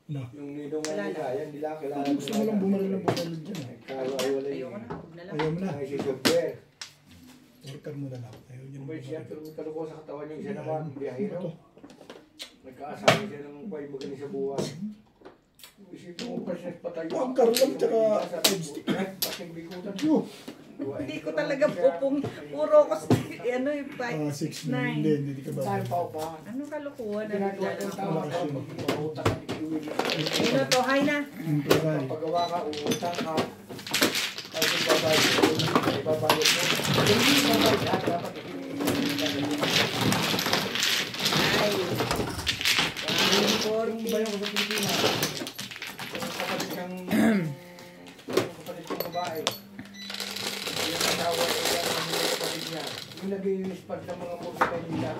Yung nidong nga nila, yan, nila kilala. Gusto mo lang bumaril ng bumaril dyan eh. Kawawala Ayoko yun. na. Huwag na lang. Ayaw mo na. Ay, si Super. Worker mo na lang. Ayaw niya Yung may siya, bumaril. pero kaluko sa katawan yung isa naman, Ano biyahero. to? Nagkaasawa siya ng buhay magaling sa buhay. Isipin mo pa siya patayo. Pangkar lang, tsaka lipstick. Pating bikutan. Yo! Hindi ko talaga pupong puro ko ano yung 6 na. 9. Hindi ka ba? Saan pa ako pa? Ano kalukuhan na Ginagawa naglalaro? ng tama ka, pag-iutak at ikiwin. Ano to? Hi na. Yung pagay. Paggawa ka, uutang ka. Tapos ba, ibabayad mo. Hindi ibabayad lahat, dapat Ay. yung bayan ko sa Pilipinas. Yung kapatid ng babae. Yung asawa ng kapatid niya. Yung nag-i-use pa ng mga multi nila.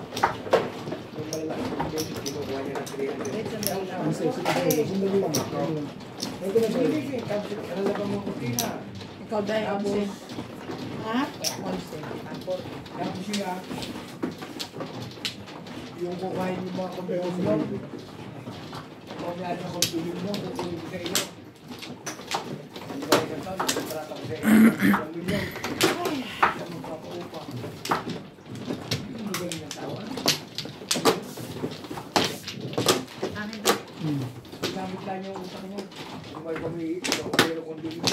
Yung malalaki yung kinukuha niya ng 300. Sandali lang. Ito na sa'yo. Sige, tapos nalalaban mo kutina. Ikaw dahil, Onse. Ha? Onse. Tapos siya, yung kukain yung mga kumpero mo, kung yan ang kumpilin mo, kukunin ko sa iyo. Ang ba isang taon, kontrata ko sa iyo, 1 milyon. Ay, sa magpapaupa. Hindi ba yung natawa? Akin to. Gamit lang yung utak mo. Kung may kumpero kumpilin mo.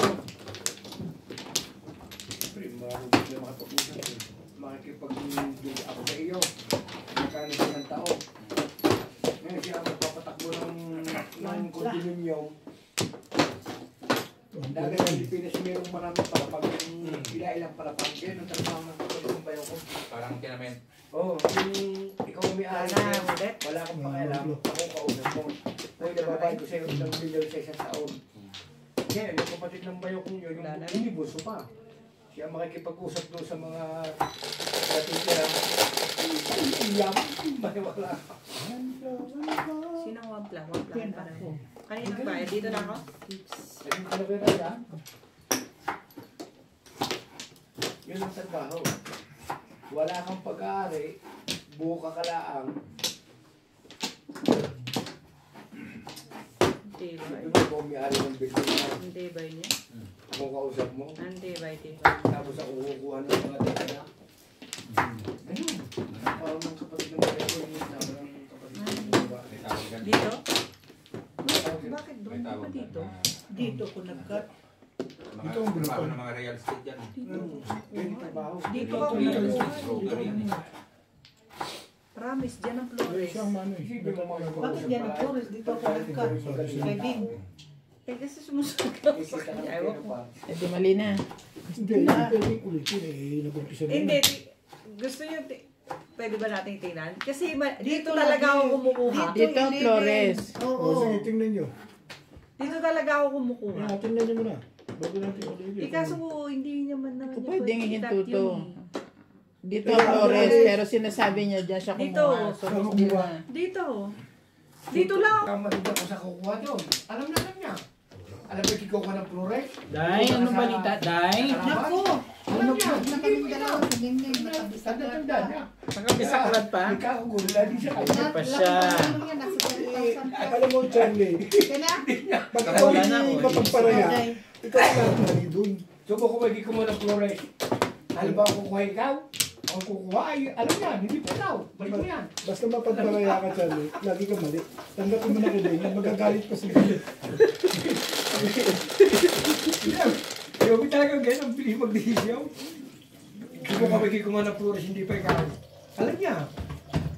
Siyempre, marami din mga pag-usap eh. Makikipag-bili ako sa iyo. Magkano sa ng taon. Ngayon siya magpapatakbo ng kontinunyong. Dahil sa Pilipinas mayroong marami pala pag ilang pala pag yan ang trabaho ng kapatid bayo ko. Parang kinamen. Oo, yung ikaw may-ari Wala, na ulit. wala kang pakialam, ako kausap mo. Pwede babayad ko sa iyo ng milyon sa isang taon. Ngayon, yung kapatid ng bayo ko yun, yung inibuso pa. Siya makikipag-usap doon sa mga natitira. Iyam, maniwala ka. Sino ang wampla? Wampla pa rin. Kaninang bayad? Dito na ako? Ayun ka na ba na? Yun ang trabaho. Wala kang pag-aari, buka ka laang. Hindi ba? Sabi mo kung may-ari ng building na Hindi ba niya? ako kausap mo. Hindi ba? Tapos ako kukuha ng mga data. Ayun. Parang mga kapatid ng bayan ko, yung tama ng kapatid ng babae. May tawag ka. Dito? Bakit doon? May Di ba tawag dito? Dito ko nag-cut. Mga Ito ang trabaho grupo. ng mga real estate yan. Yun yung trabaho. Dito Ito ako real nag- estate broker yan eh. Promise, dyan ang Ay, Flores. siyang mano eh. Isipin mo mga Bakit yan ang Flores? Dito ako nag-cut. Kay Bing. Eh kasi sumusunod ako sa Ikita kanya. ng Ewan pera ko. pa. Eh, di mali na. Hindi, hindi pwedeng ulitin eh. Nag-umpisa na Hindi, yun. gusto nyo, pwede ba nating tingnan? Kasi dito talaga ako kumukuha. Dito ang Flores. O, sige, tingnan nyo. Dito talaga ako kumukuha. Yan, tingnan nyo muna. Bago natin ulitin. Eh kaso hindi naman naman niya Pwedeng pwede hinto itat to. yun eh. Dito ang Flores, pero sinasabi niya dyan siya Dito. kumuha. So, Saan hindi kumuha? na. Dito. Dito lang. Ang matanda ko sa kukuha doon. Alam na lang niya. Alam ba ikaw ka ng Flores? Day, anong balita? Day? Naku! Alam niya. Na kami dalawa sa Dingding. Nakabisa Tanda niya. Nakabisakrat pa? Ikaw, gulo di siya. pa siya. Nasa 30,000 Alam mo, Charlie, Kaya pag ikaw Wala na hindi ako. mapagparaya, ikaw lang nari dun. So kung kumagi ko mo ng Flores, alam ba ang kukuha ikaw? Ang kukuha ay, alam niya, hindi pa ikaw. Balik mo yan. Basta mapagparaya ka, Charlie, lagi ka mali. Tanggapin mo na kay Dane, magagalit pa si Dane. Yung talagang ganyan, ang bilis mag-desisyon. Kung kumagi ko mo ng Flores, hindi pa ikaw. Alam niya.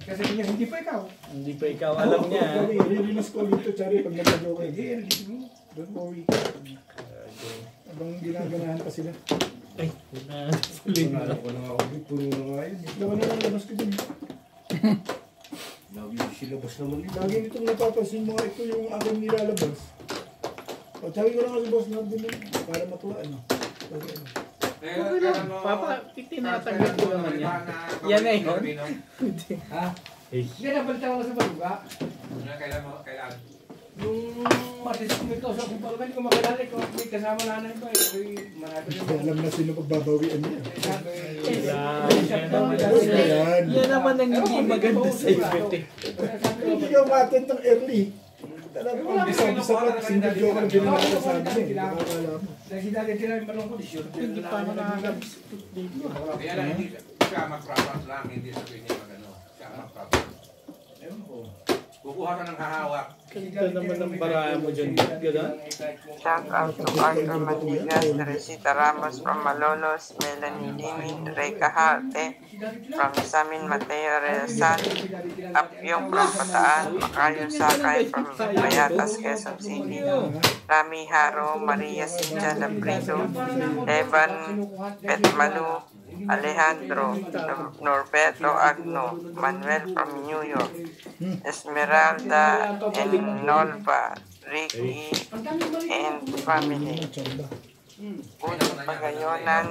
Kasi niya, hindi pa ikaw. Hindi pa ikaw alam niya. Charlie, i-release ko dito, Charlie, pag nagagawa Hindi, kayo. release mo. Don't worry. Habang ginaganahan pa sila. Ay, Alam ko na nga, puno na nga yun. Lawa na lang labas ko dun. Silabas naman yun. Lagi nitong napapansin mo, ito yung aking nilalabas. O, sabi ko lang kasi boss na din para matuwa, ano. Kasi, ano. Papa, tinatanggap ko naman yan. Yan na yun. Ha? Hindi, nabalita ko sa baluga. Kailan? Yung Martes kung ito, so kung pala ko makilala, kung may kasama nanay ko, eh, marami Hindi alam na sino pagbabawian niya. Yan. Yan naman ang hindi maganda sa ibete. Hindi ka umattend ng early. Talagang bisa-bisa ka, single joke ang binanala sa amin eh. Nakakala mo. Dahil dati sila yung malungkot, sure. Hindi pa ako nakakabis dito. Kaya lang hindi siya mag-proper lang, hindi sabihin niya magano. Siya mag-proper. Ewan ko. Kukuha ka ng hahawak. Ganda naman ng baraha mo dyan. Ganda? Shout out to Arthur Matigas, Teresita Ramos from Malolos, Melanie Limit, Ray Caharte, from Samin Mateo Real Apyong from Pataan, Macario Sakay from Bayatas, Quezon City, Rami Haro, Maria Cincha Labrido, Evan Petmalu, Alejandro, Norberto Agno, Manuel from New York, Esmeralda and Nolva, Ricky and family, Uno Pagayonan,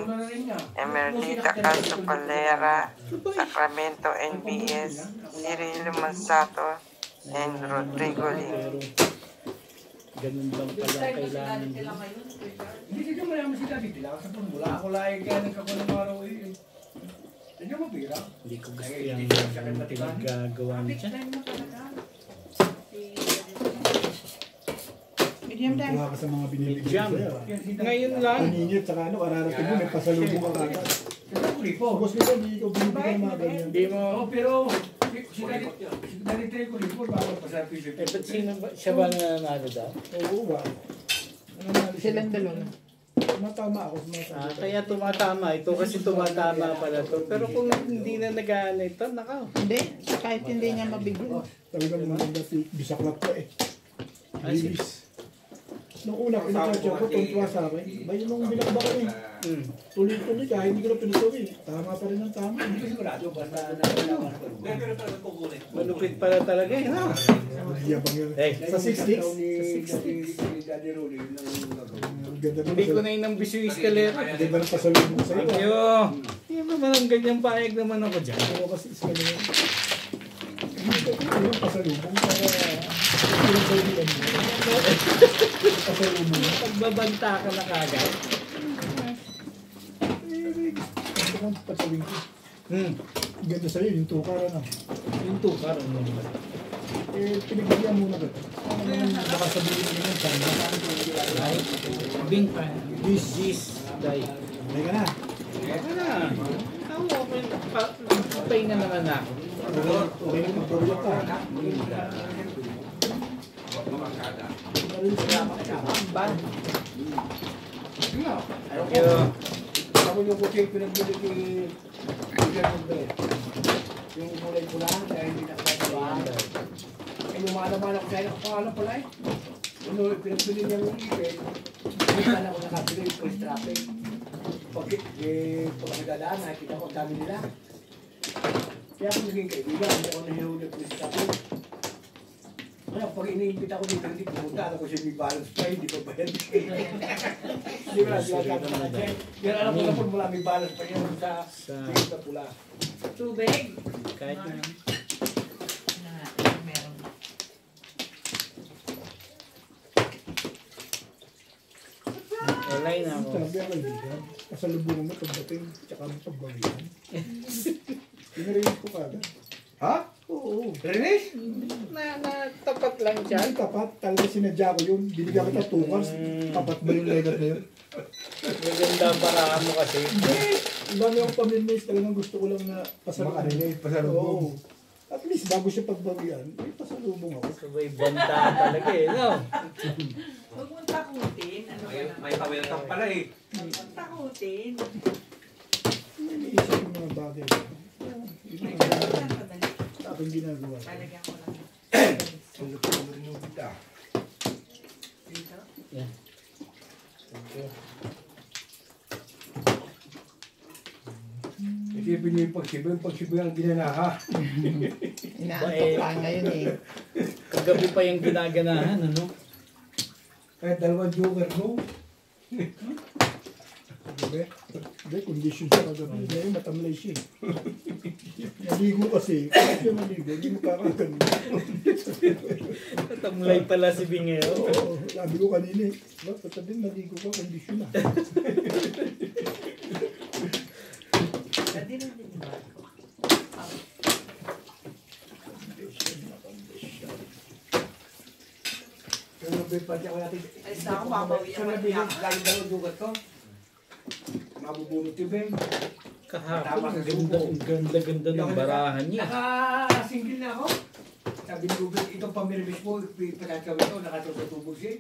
Emerlita Caso Palera, Sacramento NBS, Cirilo Mansato, and Rodrigo Lim. Ganun lang pala kailangan. Hindi ka mayaman sila dito lang sa formula. Ako lang kaya nagkakulang araw eh. Hindi mo pira. Hindi ko gusto yung pinagagawa niya siya. Medium dyan. Kuha ka sa mga binibigyan Jam. sa'yo. Ngayon lang. Kaningit, saka ano, kararating mo, may pasalubong ka kagad. Tapos nito, hindi ko binibigyan ng mga ganyan. Hindi mo. Pero, si Dali ko rin po, bawal pa sa piso. Ba't sino ba? Siya ba nanalo daw? Oo ba? Ano na, Silang dalawa. tumatama ako sa mga sabi. Kaya tumatama. Ito kasi tumatama pala to. Pero kung hindi na nag-ano ito, nakaw. Hindi, kahit hindi niya mabigyan. Talagang maganda si Bisaklap ko eh. Asi. Bilis. Nung una, pinakasya ko, tuwa sa akin. Bayo nung binakba ko eh. Tuloy-tuloy kahit hindi ko na pinutuloy. Tama pa rin ang tama. Hindi ko sigurado, basta nakalaman ko. Malupit pala talaga eh. No? Yabang yun. Eh, Sa 6'6". Daddy Rolly ng Ang ganda Hindi ko naman. na inambisyo yung eskalera. Ang ganda ng pasalubong sa'yo. Ayo. Hindi naman ang ganyang payag naman ako dyan. Oo kasi isa na yun. Hindi ko yung pasalubong para pinagsabihan mo. Pasalubong mo. Pagbabanta ka na kagad. Ito kong pasalubong ko. Ang ganda sa'yo, yung tukar ano. Yung tukar. Ano naman? Eh, pinagbigyan muna ko. Ano naman, baka sabihin mo yun, sana. Ay, Bing. Gis. Day. May ka na. Ano na? Ako, okay. Pahinga naman ako. Okay na magpabila ka. Thank you. Ako yung puti yung pinagbili kay Peter Mondre. Yung kulay pula, dahil hindi nakakatabahan. Eh, lumalaman ako sa'yo, pangalan pala eh. Ano, pinagbili niya yung ipit. Hindi pa na ako nakabili yung police traffic. Pag nagdadaan, nakikita ko ang dami nila. Kaya ako naging kaibigan, hindi ako nahihuli ng police traffic. Ano, pag iniimbit ako dito, hindi pumunta, ano ko siya may balance pa, hindi ko bayad. Hindi ko lang, pero alam ko na po mula may balance pa yun sa pula. Tubig. Kahit na. Walay na ako. Sabi ako, kaibigan. Pasalubungan mo pagdating, tsaka mo pagbawian. Pinarinig ko kagad. Ha? Oo. Rinis? Na tapat lang siya. Yan, tapat. Talaga sinadya ko yun. Binigyan kita 2 cars. Tapat ba yung legat na yun? Maganda ang barahan mo kasi. Ang dami akong pamilmis. Talagang gusto ko lang na pasalubong. Makarinig, pasalubong. Oo. At least, bago siya pagbawian, may pasalubong ako. Sabay banta talaga eh, no? Huwag mong takutin. Ano ba naman? May pa-welcome pala eh. Huwag mong takutin. Iniisip yung mga bagay. Yun ang aking ginagawa. Lalagyan ko lang. Tulog ko rin yung kita. Dito. Yeah. Thank you. Isipin niyo yung pagsibo ang ginanaha. Inaantok pa ngayon eh. Kagabi pa yung ginaganahan, ano? Kahit 2 joker mo. Hindi, condition siya kagabi. Ngayon, matamlay siya eh. Naligo kasi. Kahit siya maligo, hindi mo kakagano. Tamlay pala si Bingeo. Oo, sabi ko kanina eh. Ba't sabihin, maligo ka, condition na. Pwede na din yung bag ko. Pero pati ako natin. Alis na ako, mabawi Saan naman nabili? niya. Galing 2 joker ko. Mabubunot yung Ben. Kahapon, ang ganda ng barahan niya. Naka-single na ako. Sabi Sabi ni Ruben, itong pamiribis mo, pagkakawin ito, nakatutubog siya.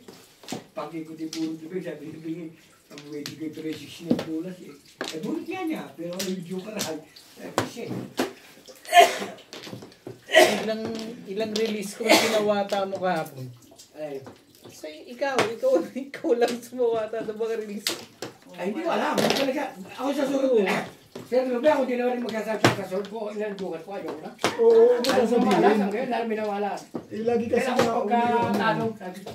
Pag-ikuti puro tubig, sabi ni Ruben, ang way to get 360 ng bulas eh. Eh, bunot niya, pero yung joker ay, siya. Ilang release ko sinawata mo kahapon. Ay, So, ikaw lang sumawata ng mga release. ay, hindi ko alam. Talaga, ako sa sunod na. Sir Ruben, ako din naman magsasabi sa sunod ko, ilang joker ko, ayaw na. Oo, Ano ano sa malas, ang sabihin? ngayon, dahil minawala. Lagi kasi Kaya ako na pagka-tanong, sabi ko,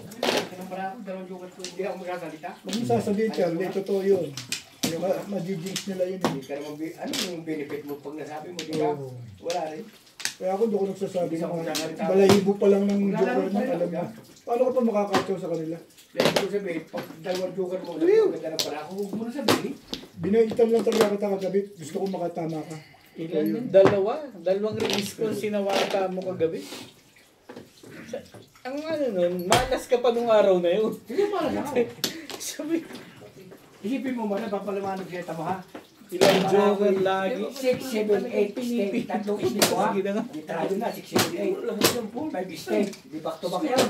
para ako, dalawang joker ko, hindi ako magsasalita. Huwag mo sasabihin, Charlie, totoo yun. Ma-jinx nila yun. Hindi ka naman, ano yung benefit mo pag nasabi mo, di ba? Oo. Wala rin. Kaya ako doon ko nagsasabi ng mga balahibo pa lang ng joker niya, alam mo. Paano ka pa makakatsaw sa kanila? Dahil ko sabihin, pag dalawang joker mo, nagpaganda na pala ako, huwag mo na sabihin. Binaitan lang talaga kita kagabi. Gusto ko makatama ka. Ilan yun? Dalawang release ko sinawata mo kagabi. Ang ano nun, malas ka pa nung araw na yun. Sige, malas ako. Sabi, Isipin mo muna, papalamanag siya tamo ha. ilang joker lagi. 6, 7, 8 steak. Tatlong steak ko ha. Di tayo na, 6, 7, 8. 5 steak. Di back to back yan.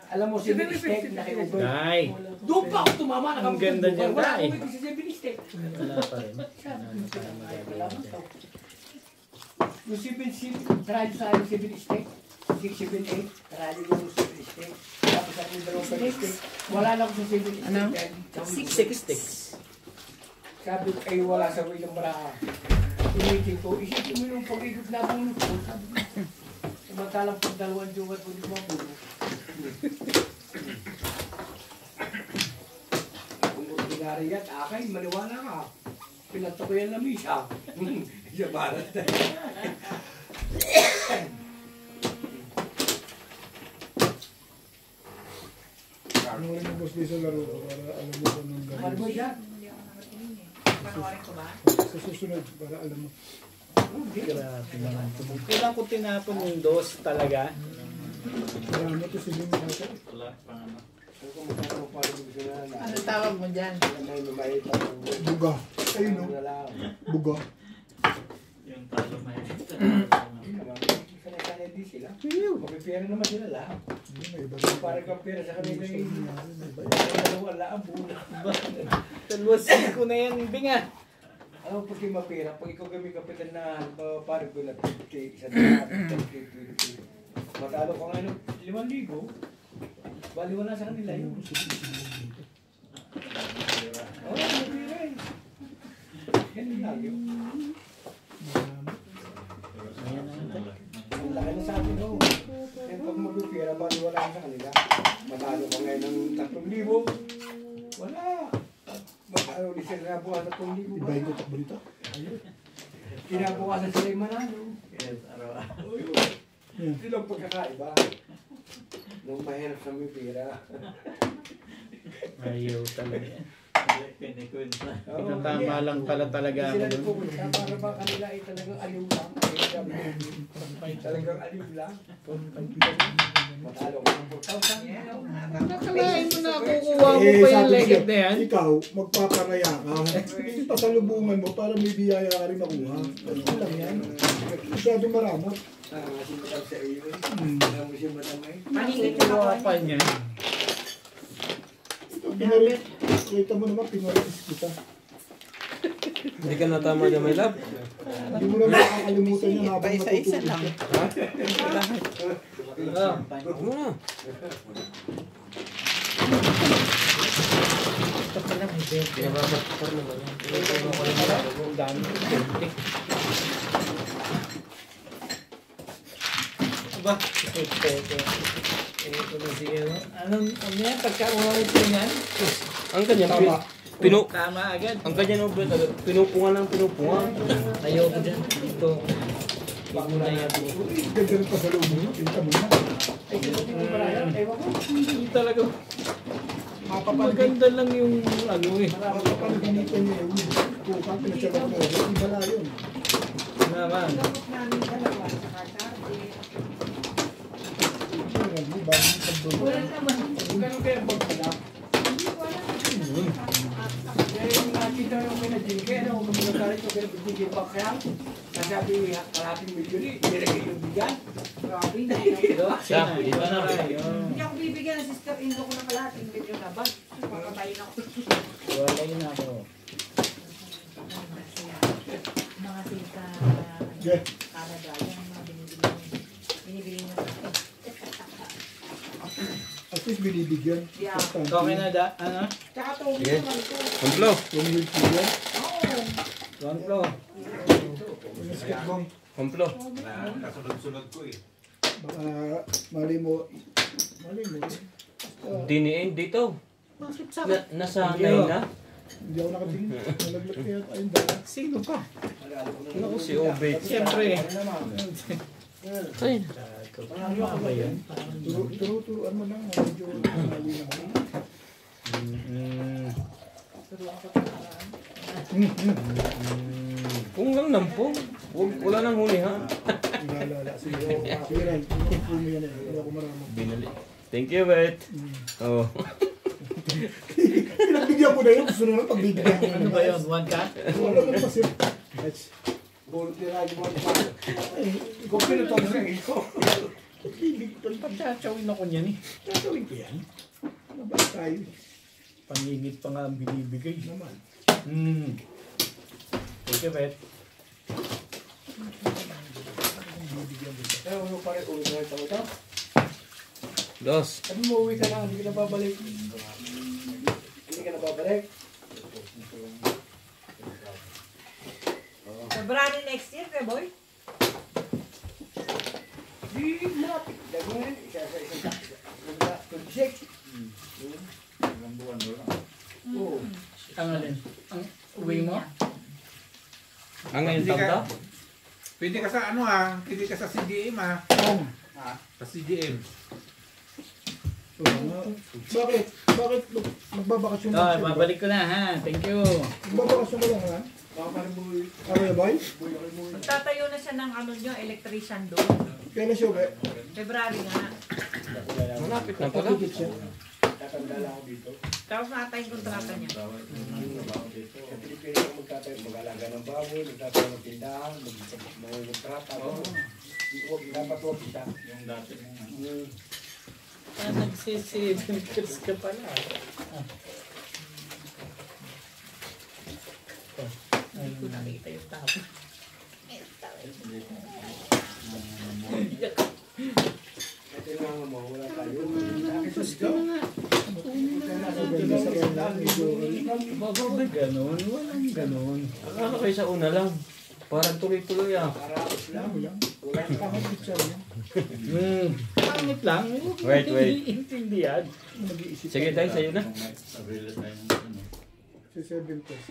Alam mo, 7 steak, naki-over. Ay, Doon pa ako tumama. Ang ganda niyan, Wala Nay. akong sa 7 steak. wala pa rin. Yung 7, try sa akin 7 steak. 6, 7, 8. Try yung 7 steak. Tapos ako yung dalawang 5 steak. Wala na ako sa 7 steak. Ano? Dahil- 6 sticks. Sabi ko, ay wala sa way ng maraka. Tumitin ko, isipin mo yung pag-ikot na puno ko. Sabi ko, samantalang pag dalawang joker po, di ko mapuno. Kung ordinary yan, akay, maniwala ka. Pinato ko yan na misa. Yabarat na. Ano rin yung boss din sa laro ko para alam mo kung anong Ano mo gagawin. siya? Panoorin ko ba? Sa susunod, para alam mo. Grabe naman. Kailan ko tinapon yung dos talaga. Marami ito si Lino kasi. Kung kumukha mo pa rin gusto na na. Ano tawag mo dyan? May lumayit ako. Buga. Ayun no. Buga. Yung talo may Sanay-sanay din sila. Magpipira naman sila lahat. Hindi, may iba rin. Parang kang pera sa kanila yung wala ang buna. Dalawang 5 na yan, binga. Ano pag yung mapira, pag ikaw kami kapitan na parang ko na 50, isang daan, 20. Matalo ka nga 5,000. Bali wala sa kanila yun. Oo, mapira eh. Ganun lang yun. Ang laki na sa atin oh. Kaya pag magpipira, bali wala sa kanila. Matalo ka ngayon ng 3,000. Wala. Matalo ni Sir Rabuha na 3,000. Ibahin ko takbo dito. Kinabukasan sila yung manalo. yes, araw-araw. Yan. Ito lang pagkakaiba. Nung mahirap sa may pira. Ayaw talaga. Pinikwenta. Ito tama lang pala talaga ako Sila dun. nagpupunta para ba kanila ay talagang aliw lang. Talagang aliw lang. Matalo ko ng 4,000. Nakalain mo na kukuha mo pa yung sabi legend ko, na yan. ikaw, magpaparaya ka. Yung pasalubungan mo para may biyaya ka rin makuha. Ano lang yan? Masyadong maramot. Simutan sa iyo. Alam mo siya matamay. Maningit na Kukuha ako. pa niya. Pinarit. Kita mo naman, pinoritis kita. Hindi ka natama dyan, my love. Hindi mo na makakalimutan yun habang Isa-isa lang. Ano na? Ito pala may bed. Pinababakar na ba yan? Ang dami. Aba, ito. Ito na siya. Anong yan? Pagkakuha ito yan? Ang kanya, Tama. Tama agad. ang kanya no, pinupungan ng pinupungan. Ayoko dyan. Dito. Huwag mo na yan. Ganda rin pasalubong. Kita mo na. Hindi talaga. Mapapaligid. Maganda lang yung ano eh. Mapapaligitan niya yun. Kung kang pinagsabat mo, iba na yun. Naman. Gamot namin dalawa sa karte. Bago yung pagbulo. Wala naman. Ganun kaya pagpala. Hindi ko alam. Kaya yung natin nakita yung pinag-jinke, ano, kung nagkalit yung pinag-jinke pa kaya, kasabi, kalating milyon eh, nilagay yung bigan. Grabe, hindi Siya, dito na kayo. ako bibigyan ng sister-in-law ko ng kalating video na ba? Papatayin ako. Wala yun ako. Mga sita Yeah. Canada, yung mga binibili niya sa akin. At least binibigyan. Yeah. Okay na da, ano? Tsaka tubig Sige. naman ito. Kumplo. Tumulog po yan. Oo. One flow. Basketball. Kumplo. Kasunod-sunod ko eh. Baka mali mo. Diniin dito. Bakit sa Nasanay na. Hindi ako nakatingin. Nalaglag kaya ayun dala. Sino ka? Naku, si Obed. Siyempre. Ayun. Ano ba yun? Turo-turuan mo lang. Medyo mali na ako. Kung lang nampong. Wala nang huli ha. Nalala. Sige. Sige rin. Tutupo mo yan eh. Wala ko marami. Binali. Thank you, Bet. Oh. Pinagbigyan ko na yun. Gusto na lang pagbibigyan ko na. Ano ba yun? One cut? Wala ka pa siya. Bulot nila yung mga pa. Kung pinutong sa ito. Pagkachawin ako niyan eh. Gagawin ko yan. Ano ba tayo? Pangingit pa nga ang binibigay. Naman. Thank you, Bet. Kaya ano pa rin ulit na ito. Dos. Sabi mo, uwi ka na, hindi ka na babalik. Hindi ka na babalik. February next year, kay boy? Di malapit. Dagungan, isa sa isang taxi. 26. Ilang buwan doon. Oo. Ang alin? Ang uwi mo? Ang ngayon Hindi tanda? Pwede ka sa ano ah, pwede ka sa CDM ah. Sa CDM. Bakit? Bakit magbabakasyon Ah, babalik ko na ha. Thank you. Magbabakasyon ka lang ha? Ano boy? Magtatayo na siya ng ano nyo, electrician doon. Kailan siya ba? February nga. Malapit na pala. Pagkikit siya. Tatanda lang ako dito. Tapos nakatay yung kontrata niya. Sa Pilipinas ako magtatayo, mag-alaga ng baboy, magtatayo ng tindahan, mag-kontrata. Dapat huwag kita. Yung dati mo. Nagsisilinkers ka pala. Hindi ko nakita yung tapo. Ito lang mo, wala tayo. Walang ganon. Akala kayo sa una lang. Parang tuloy-tuloy ah. Pangit lang. Wait. Intindihan. Sige tayo, sa'yo na. Si 7 plus.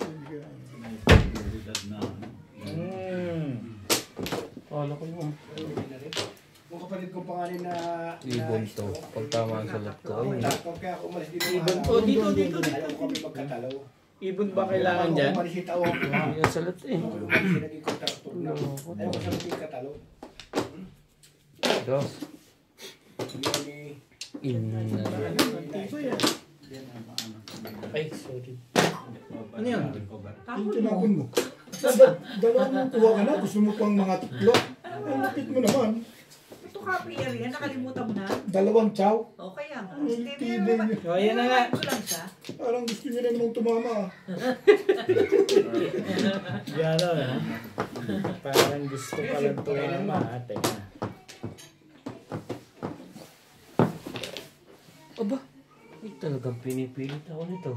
Kala ko mo. Yung kapatid ko pangalan na... Ibon to. Pagtama ang salat ko. Ayun. Kaya ako umalis dito. Ibon. Oh, dito. Ayaw ko kami magkatalaw. Ibon ba kailangan dyan? Umalis si Tao. Hindi ang salat eh. Umalis si naging kontraktor na. Ayaw ko sa maging katalaw. Dos. Hindi Ina na. Ay, sorry. Ano yun? Yung tinapon mo. Dalawang kuha ka na. Gusto mo pang mga tatlo. Ang lapit mo naman. Ito copy area, nakalimutan mo na. Dalawang chow. O kaya nga. Ang Hindi, tibay niya. O, yan na nga. Ito lang siya. Parang gusto niya na namang tumama. Yan o ha. Parang gusto palang tumama ate. Aba. Ay, talagang pinipilit ako nito.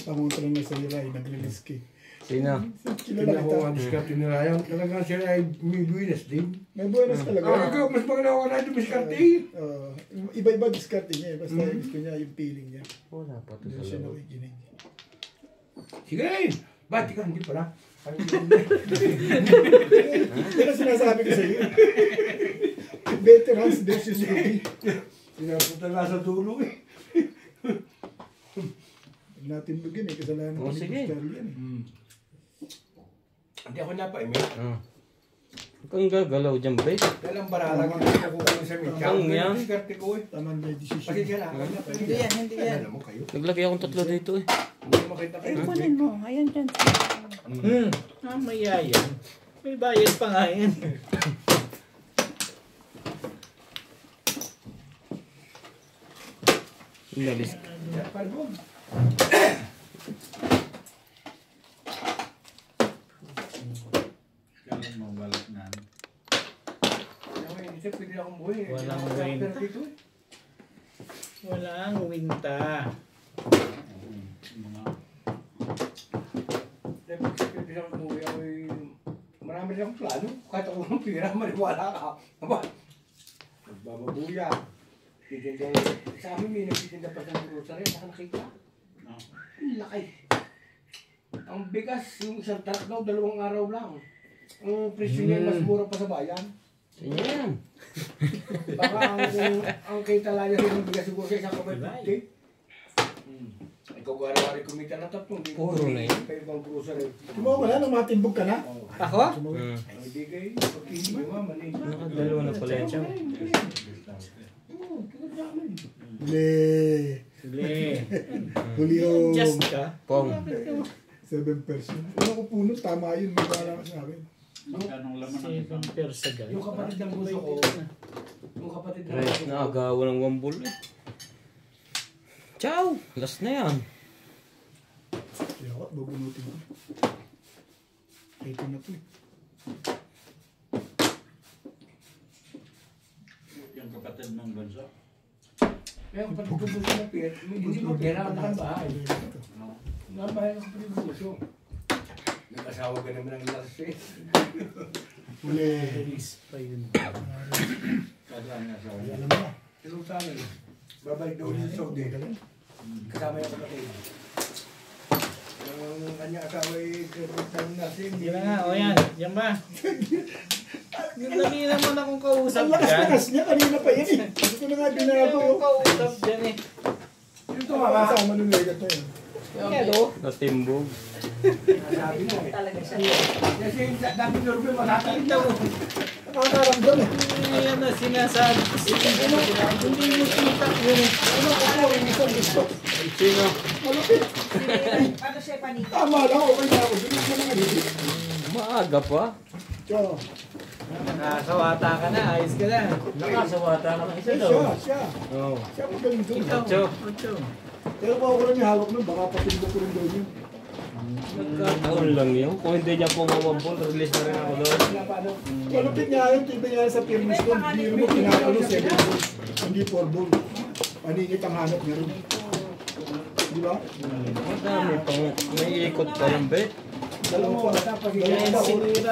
Pamunta lang na sa Iray. Nag-release ka. Sino? Kilala kita. diskarte ni Ryan. Talagang siya ay may buwinas din. May buenas talaga. Ikaw, mas maganda ako na ito diskarte. Iba-iba diskarte niya eh. Basta gusto niya yung feeling niya. Wala pa to Hindi sa siya loob. nakikinig. Sige! Ba't ka hindi pala? Yan ang sinasabi ko sa iyo. Veterans versus rookie. Pinapunta na sa dulo eh. Huwag natin bigyan eh. Kasalanan Oh, ko sige. yan eh. Hindi ako napaimik. Ah. Huwag kang gagalaw dyan, babe. Dalang baralang ang ako kayo sa media. Ang yan. Diskarte ko eh. Tamang may decision. Kasi siya lang. Hindi yan. Alam mo kayo. Naglagay akong tatlo dito eh. Hindi makita kayo. Kunin mo. Ayan dyan. Mamaya yan. May bayad pa nga yan. Inalis. Palbog. Kailan mo balik na? Hindi siya pwede akong buhay. Walang Pero rent. dito. Walang winta. Mga Dapat siya pwede akong buhay. Marami rin akong plano. Kahit ako ng pira, maniwala ka. Aba, nagbababuya. Titinda, sa amin may nagtitinda pa sa grocery. Saka nakita. Ang laki. Ang bigas, yung isang truck daw, 2 araw lang. Ang presyo niya mas mura pa sa bayan. Yan. Baka ang kita lang niya rin ng bigas siguro sa isang kamay 50. Ikaw gari-gari kumita na 3. Puro na yun. Kaya ibang grocery. Tumawa ka na, nung matimbog ka na. Ako? Ang hindi kayo, pag-ibig mo man eh. Nakadalawa na pala yan siya. Huli. Sige. Huli yung Just ka. Pong. 7%. Ano ko puno, tama yun. May wala ka sa akin. magkanong laman ng isang 7% guys. Yung kapatid ng buso ko, yung kapatid ng Right buso ko, na, agawan ng wambul eh. Ciao! Last na yan. Kaya ako, babunutin ko. Ito na to eh. yung kapatid ng bansa. kaya yung kapatid ng buso ng piyet, hindi mo pera ang nakabahay. Nakabahay ang kapatid ng buso. Nag-asawa ka naman ng nurse. Huli. Release pa yun. Kada ang asawa. Alam mo na. Tulong sa amin. Babalik daw ulit sa Saudi. Kasama yung kapatid. Yung kanyang asawa ay ng nurse. Hindi na nga, o yan. Yan ba? Dali naman akong kausap Ang dyan. lakas-lakas niya, kanina pa yan eh. Gusto ko na nga Dali binago. akong kausap dyan eh. Yung Ito tumama. nga kasama nung legat na yun. Hello? Natimbog. Sabi mo eh. Talaga siya. Kasi dati Norbe malaki. Kita mo. Nakakaramdam eh. Ayan na sinasabi. Hindi mo kita yun eh. Ano ako, yung isang gusto. Sino? Malapit. Ano siya panito? Tama lang, okay na ako. Bilis na nga dito. Maaga pa. Tiyo. Nakakawata ka na, ayos ka na. Nakasawata ka ng isa Siya. Oo. Siya magaling doon. Ocho. Ocho. Pero kung ako lang yung hawak nun, baka patindog ko rin doon yun. Nagkataon lang yun. Kung hindi niya po mawambol, release na rin ako doon. Malupit nga yun, tiba niya sa firmis doon. Hindi mo pinakalo 7 balls. Hindi 4 ball. Paningit ang hanap niya rin. Di ba? Madami pang may ikot pa ng bet. Dalawa pa. Yan,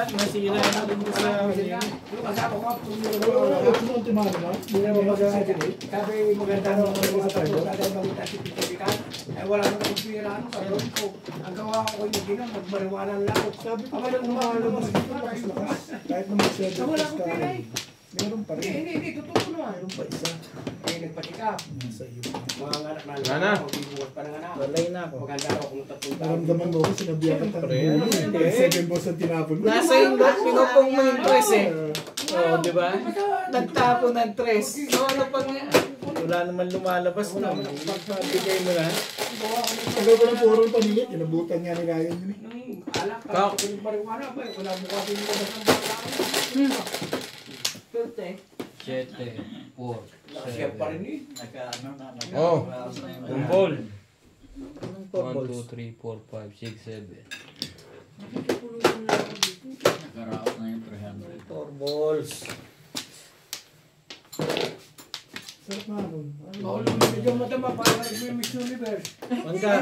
nasira na rin sa Yung asawa ko, Wala ka ito ang timano na. Hindi na mag-exaggerate. sabi maganda nung mga tayo, dahil maganda si Pitipikan, ay wala nang kumpira ano, sabi ko, ang gawa ko yung ginang, magmariwanan lang. Sabi ko pala kung makalabas dito, lakas-lakas. Kahit naman siya Ah, wala akong pera eh. meron pa rin. Hindi, totoo na. Meron pa isa. Eh, nagpatikap. Sa iyo. Mga anak na Nana. magbibuhat pa ng anak. Walay na ako. Maganda ako kung 3 taon. Naramdaman mo ko, sinabihan ka Siyempre, tayo. ano hindi? 7 balls ang tinapon mo. Nasa indot, pinupong mo yung tres eh. Oo, di ba? Nagtapo ng tres. So ano pa nga? Wala naman lumalabas na. Pagpabigay mo na. Tagal ko ng puro panilit, inabutan nga ni Ryan yun eh. Nung alak, Kak. ako yung marijuana ba? Wala mo kasi yung mga ng bata. Pulte. 7, 4, Siya pa rin eh. Naka-ano na, Oh, wambol. Anong 1, purples? 2, 3, 4, 5, 6, 7. nakaraos na yung 300. 4 balls. Sarap nga nun. Bawal mo medyo matama para nag-Miss Universe. Mangga.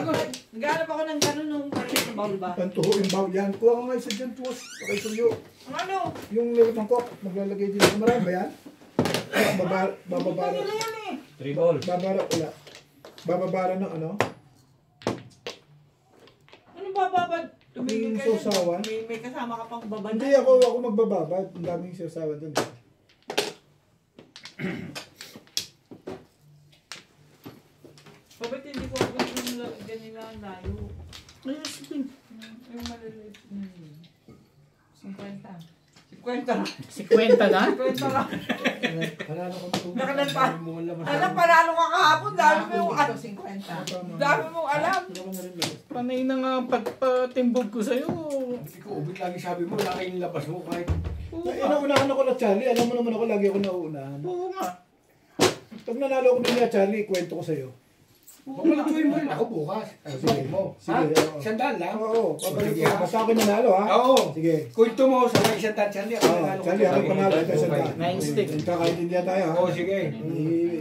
Naghanap ako ng gano'n nung palit na bowl ba? Pantuho yung bowl yan. Kuha ko nga isa dyan, tuwas. Okay, suyo. Ano? Yung liwit ng kok, maglalagay din ako. Marami ba yan? Bababara. Ano yan eh? 3 ball. Babara, wala. Bababara ng ano? Ano ba babad? Yung Tumigil ka sausawan? May kasama ka pang babad. Hindi, ako magbababad. Ang daming sasawa dun. Bakit hindi ko ako yung ganila ang layo? Ayos din. Yung maliliit. 50. 50 Kwenta na. 50 na? Kwenta na. Panalo ko ito. Nakalagpa. Alam, panalo ka kahapon. Dami mo yung Ito, 50. Dami mong alam. Panay na nga pagpatimbog ko sa'yo. Ikaw, ubit lagi sabi mo, wala kayong labas mo kahit. Naunahan ako na Charlie. Alam mo naman ako lagi ako nauunahan. Oo nga. Pag nanalo ko nila Charlie, kwento ko sa'yo. Pagmalatuin mo rin ako bukas. Sige. Mo. Sige, Ha? oo. 100 lang? Oo, pabalik Sige, ko. ha? Basta ako nanalo ha. Oo. Sige. Kwento mo sa mga 100, Charlie. Ako nanalo ko. Charlie, ako panalo. Ito sa daan. 9 stick. Kakaintindihan tayo ha. Oo, sige.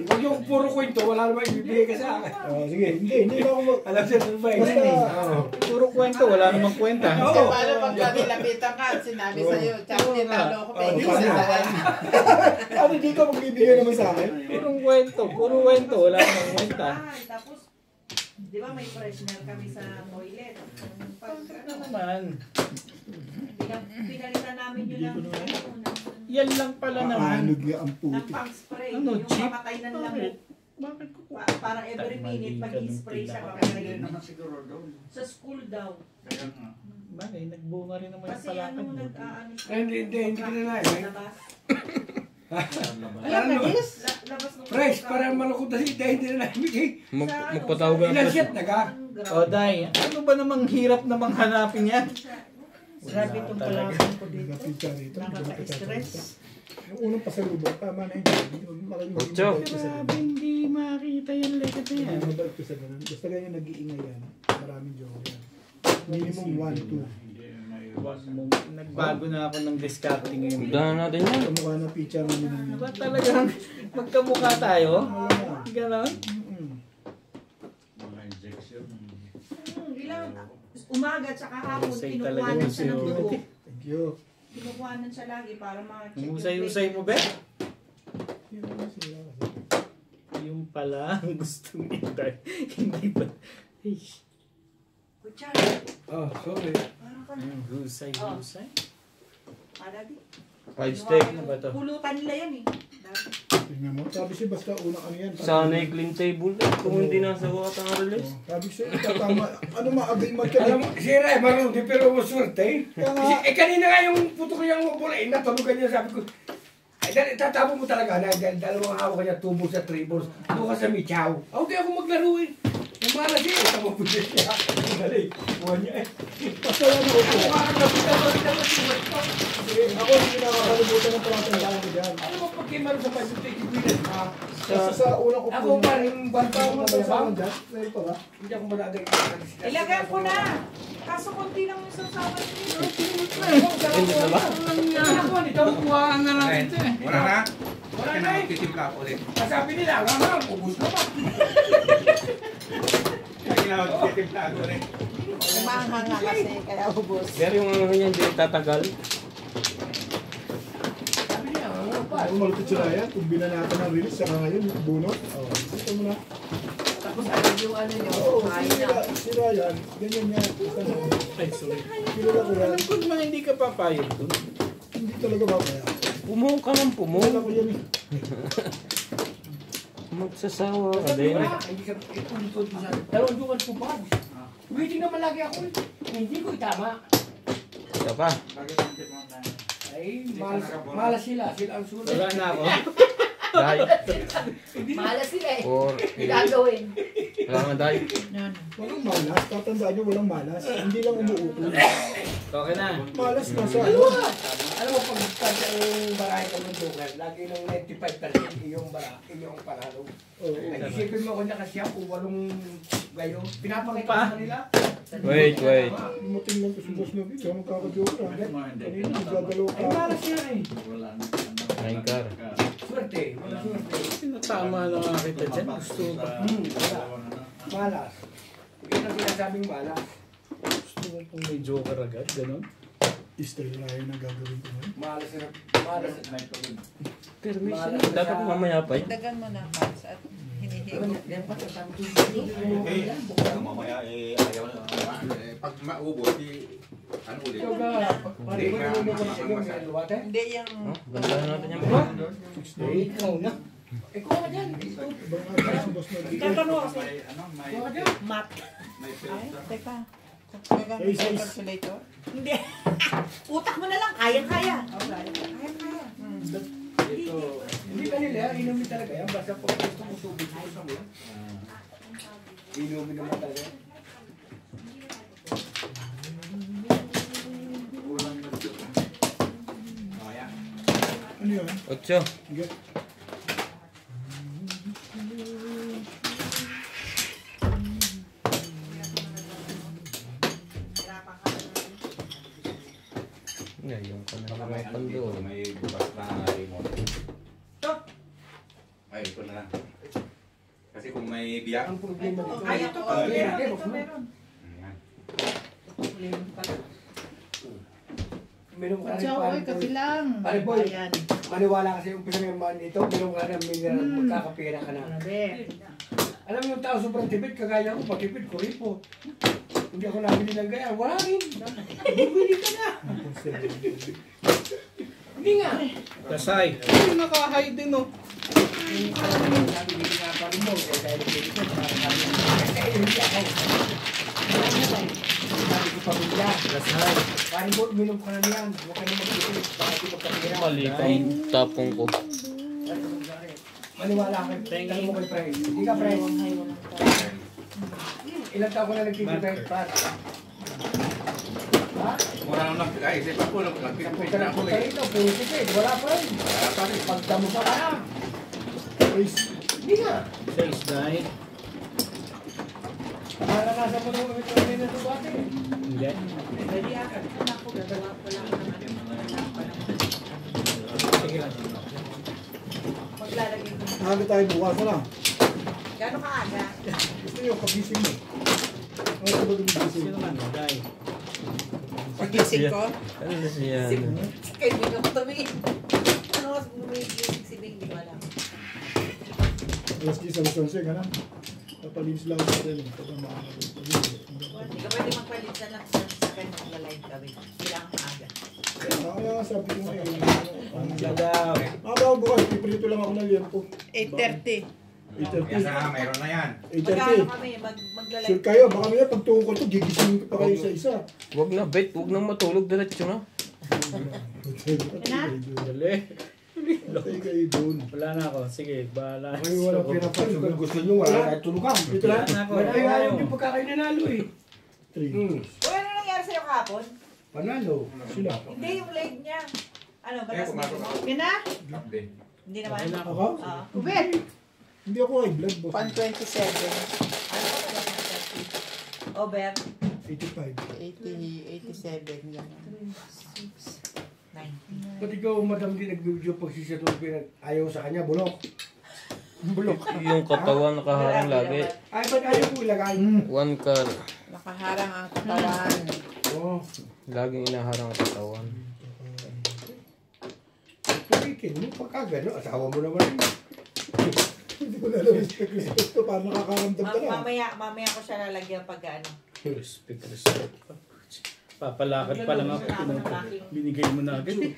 Huwag yung puro kwento, wala naman ibibigay ka sa akin. Sige, hindi na ako Alam siya ba eh. Basta, Puro kwento, wala namang kwenta. Oo. Paano pag nilapitan ka at sinabi sa'yo, Charlie, talo ko Oh, kayo. ano dito magbibigay naman sa akin? Purong kwento, wala namang kwenta. Tapos, di ba may freshener kami sa toilet? Pag Ano naman? pinalitan namin yun ng Yan lang pala naman. Aanog nga ang ng puti. pang spray. Ano, Yung cheap? mamatay ng lamok. Bakit ko po? Parang every minute pag i-spray siya Hindi kapag naman siguro doon. sa school daw. Kaya nga. Bagay, nagbunga rin naman yung Kasi palakad ano, mo. nag-aano siya. Hindi ka na na eh. Labas. Ano? Labas ng Fresh, parang malukot na siya, hindi na namigay. Magpatawag ka Ilan na. shit na ka? O, Day, ano ba namang hirap namang hanapin yan? Grabe itong palaban ko dito. Napita rito. Nakaka-stress. Yung unang pasalubong, tama na yun. Ocho. Grabe, hindi makita yan lekat na yan. Hindi mabalik ko sa ganun. Basta ganyan nag-iingay yan. Maraming joke yan. Minimum 1, 2. Nagbago na ako ng discarding ngayon. Puntahan natin yan. Kamukha ng picture namin ng Ba talagang magkamukha tayo? Wala na. Ganon? Mga injection. Ilang umaga at saka hapon, Husay talaga kinukuhanan yung siya ng suyo. dugo. Thank you. Kinukuhanan siya lagi para ma-check yung Umusay-usay mo ba? Yun naman sila kasi. Yung pala ang gustong itay. Hindi ba? Ay, Kutsara, Oh, sorry. parang ka na. husay-husay. Palagi. 5 steak. Ano ba to? Pulutan nila yan eh. Dati. Tingnan mo. Sabi siya basta unang ano yan. Sana yung clean table. Kung hindi nasa wata ang release. Sabi siya, tatama. Ano maagay ka Alam mo, si Ray, marunong din pero maswerte. Kasi, kanina nga yung puto ko yung bola, natulugan niya, sabi ko, ay, tatapon mo talaga na, dahil dalawang hawak niya, tubo sa tribbles, doon ka sa Michaw. Okay ako maglaro eh. Yung malas siya, tama po siya. Dali, buwan niya eh. Basta yan ako. Ako makakalapitan mo rin naman si Wesco. Ako hindi nakakalimutan ng palatandaan ko dyan. Ano mo pag kimaro sa pagsuti, kibilan ha? Kasi sa unang Ako pa rin, banta Ako ko na na sa ba? akin dyan. Meron pa ba? Hindi ako malagay. Ilagay ko na. Kaso konti lang yung sasawa niyo. Hindi na ba? Ako, nito. Kuhaan na lang ito eh. Wala na? Wala Kaya na eh. magtitimpla ako ulit. Sabi nila, ubus na ba? Kaya magtitimpla ako ulit. Umanga nga kasi, kaya ubos. Pero yung ano niyan, hindi tatagal. Sabi niya, pa? Ako malupit sila yan. Kung binanatan ng release, saka ngayon, bunot. Ito mo na. Tapos agad yung ano niyo. Oo, Kain na. sila yan. Ganyan yan. Ay, sorry. Kilala ko yan. Alam ko naman hindi ka papayag dun. Hindi talaga ba kaya? Pumaw ka ng pumaw. Kilala ko yan eh. Magsasawa ka Sabi din. ko na, hindi ka itulit sa dalawang dukan ko pa. Waiting naman lagi ako eh. Hindi ko itama. Isa pa. Bakit ang tip mo na? Ay, malas sila. Sila ang sulat. Wala na ako. Dahil. Malas sila eh. Or. Gagawin. Wala nga dahil. Walang malas. Tatandaan nyo, walang malas. Hindi lang umuukol. Okay na. Malas na sa Alam mo, pag tansya yung barahe ko ng dukan, lagi ng 95% iyong iyong panalo. Oo. Isipin mo ko niya kasi ako, walong gayo. Pinapakita Pa. ko nila. Wait. Muting lang ko si Boss Novi. Kaya magkakajoke na. Bakit mo hindi? Kanina, nagdadalaw Ay, ka. malas yan eh. Wala na. Nine car. Swerte, wala swerte. Sinatama na nga kita dyan. Gusto ko. Wala. Malas. Hindi na sinasabing malas. Gusto ko kung may joker agad. Ganon. Style na yun ang gagawin ko ngayon. Malas na. Malas. Permission. Dapat mamaya pa yun. Dagan mo na, Max, at hinihigo. Yan pa sasabi ko. Eh, mamaya ayaw na. Pag maubos, ano ulit? Ikaw ka, pariwan mo ko sa iyo, may luwate? Hindi yung... Bantahan natin yan. Ikaw na. Ikaw ka dyan. Ibang nga si Boss Novi. Tatanong ako May ano, may Ikaw ka dyan. mat. may Ay, teka. Gagamit Size. ng calculator? Hindi. Utak mo na lang. Kaya-kaya. Kaya-kaya. Ito, hindi ka nila, inumin talaga yan. Basta pag gusto mo tubig, gusto mo yan. Inumin naman talaga. Ano yun? 8. Sige. Ngayon ko na Baka may naman ano dito, doon. may bukas na remote. Ay, ito na lang. Kasi kung may biyak, Ang problema dito. Kaya to. Meron. ayan. Meron ka rin Ciao, oy, parang- kape lang. Pare boy, Ayan. maniwala kasi yung pisang yung mga dito, meron ka rin magkakapira ka na. Grabe. Alam mo yung tao sobrang tipid, kagaya ko, pagtipid ko rin po. Hindi ako nabili ng gaya, wala rin. Bumili ka na. Hindi nga. Kasay. Ay, nakahay din oh. Sabi hindi nga pa rin mo, kaya tayo nabili ko, sabi hindi ako. Sabi ko pamilya. Kasay. Pare mo, uminom ka na niyan. Huwag ka na mag-isip, baka di magkapira. Mali pa yung tapong ko. Maniwala ka, tanong mo kay Fred. Hindi ka Fred. Ilang taon ko na nagtitipid, Pat? Ha? Mura nang nagpigay, kasi pa po, nagpigay na ako Punta eh. rito, puro tipid, wala pa rin. Kaya pa rin. Pagdamo pa ka na. Guys, Hindi nga. Sales dahil. Naranasan mo nung ito rin na subate. Hindi. Dali agad. Ako, gagawa ko lang naman. Sige lang. Maglalagay ko. nakagod tayo bukas na lang. Gano'n kaaga? Gusto nyo, pagising mo. Ano ito ba gumising? Sino man? Dahil. Pagising ko. Ano na siya? Kaibigan ko tumingin. Ano mas gumigising si Bing, di ko alam. Alas 10, alas 11, gano'n. Napalinis lang ako rin. Pagka makakapagpagising. Hindi ka pwede magpalitan lang sa akin magla-live kami. Kailangan maaga. Kaya sabi ko ngayon, Gadaw. makakaw bukas, piprito lang ako ng liempo. 8:30. Yan 8:30. na, mayroon na yan. Magkano 8:30. kami, magla-live. Sure kayo, baka may pagtungo ko to, gigising pa kayo sa isa. Huwag na, bet. Huwag nang matulog. Diretso na. Dali. Patay kayo doon. Wala na ako. Sige, bahala. Ay, wala pera pa. Kung gusto nyo, wala kahit tulugan. Dito lang. Wala na ako. Wala Wala ayaw na din pagka kayo nanalo eh. 3. Uy, ano nangyari sa'yo kahapon? Panalo. Sila. Hindi, yung leg niya. Ano, Eh, batas mo? pumasok ako. Yan na? Hindi. Hindi naman. Wala ako. Ako? Oo. Ubed. Hindi ako high blood boss. 127. Ano ba talaga? Over 85. 87 yan. 90. Ba't ikaw, madam, di nag-video pag sisatong ayaw sa kanya, bulok. Yung katawan nakaharang lagi. Ay, ba't ayaw ko ilagay? One car. Nakaharang ang katawan. Oo. Laging inaharang ang katawan. Pulikin mo, pagka gano'n, asawa mo naman rin. Hindi ko na respect ko. Paano nakakaramdam ka na? Mamaya ko siya lalagyan pag ano. Respect. Papalakad pa lang ako. Binigay mo na agad eh.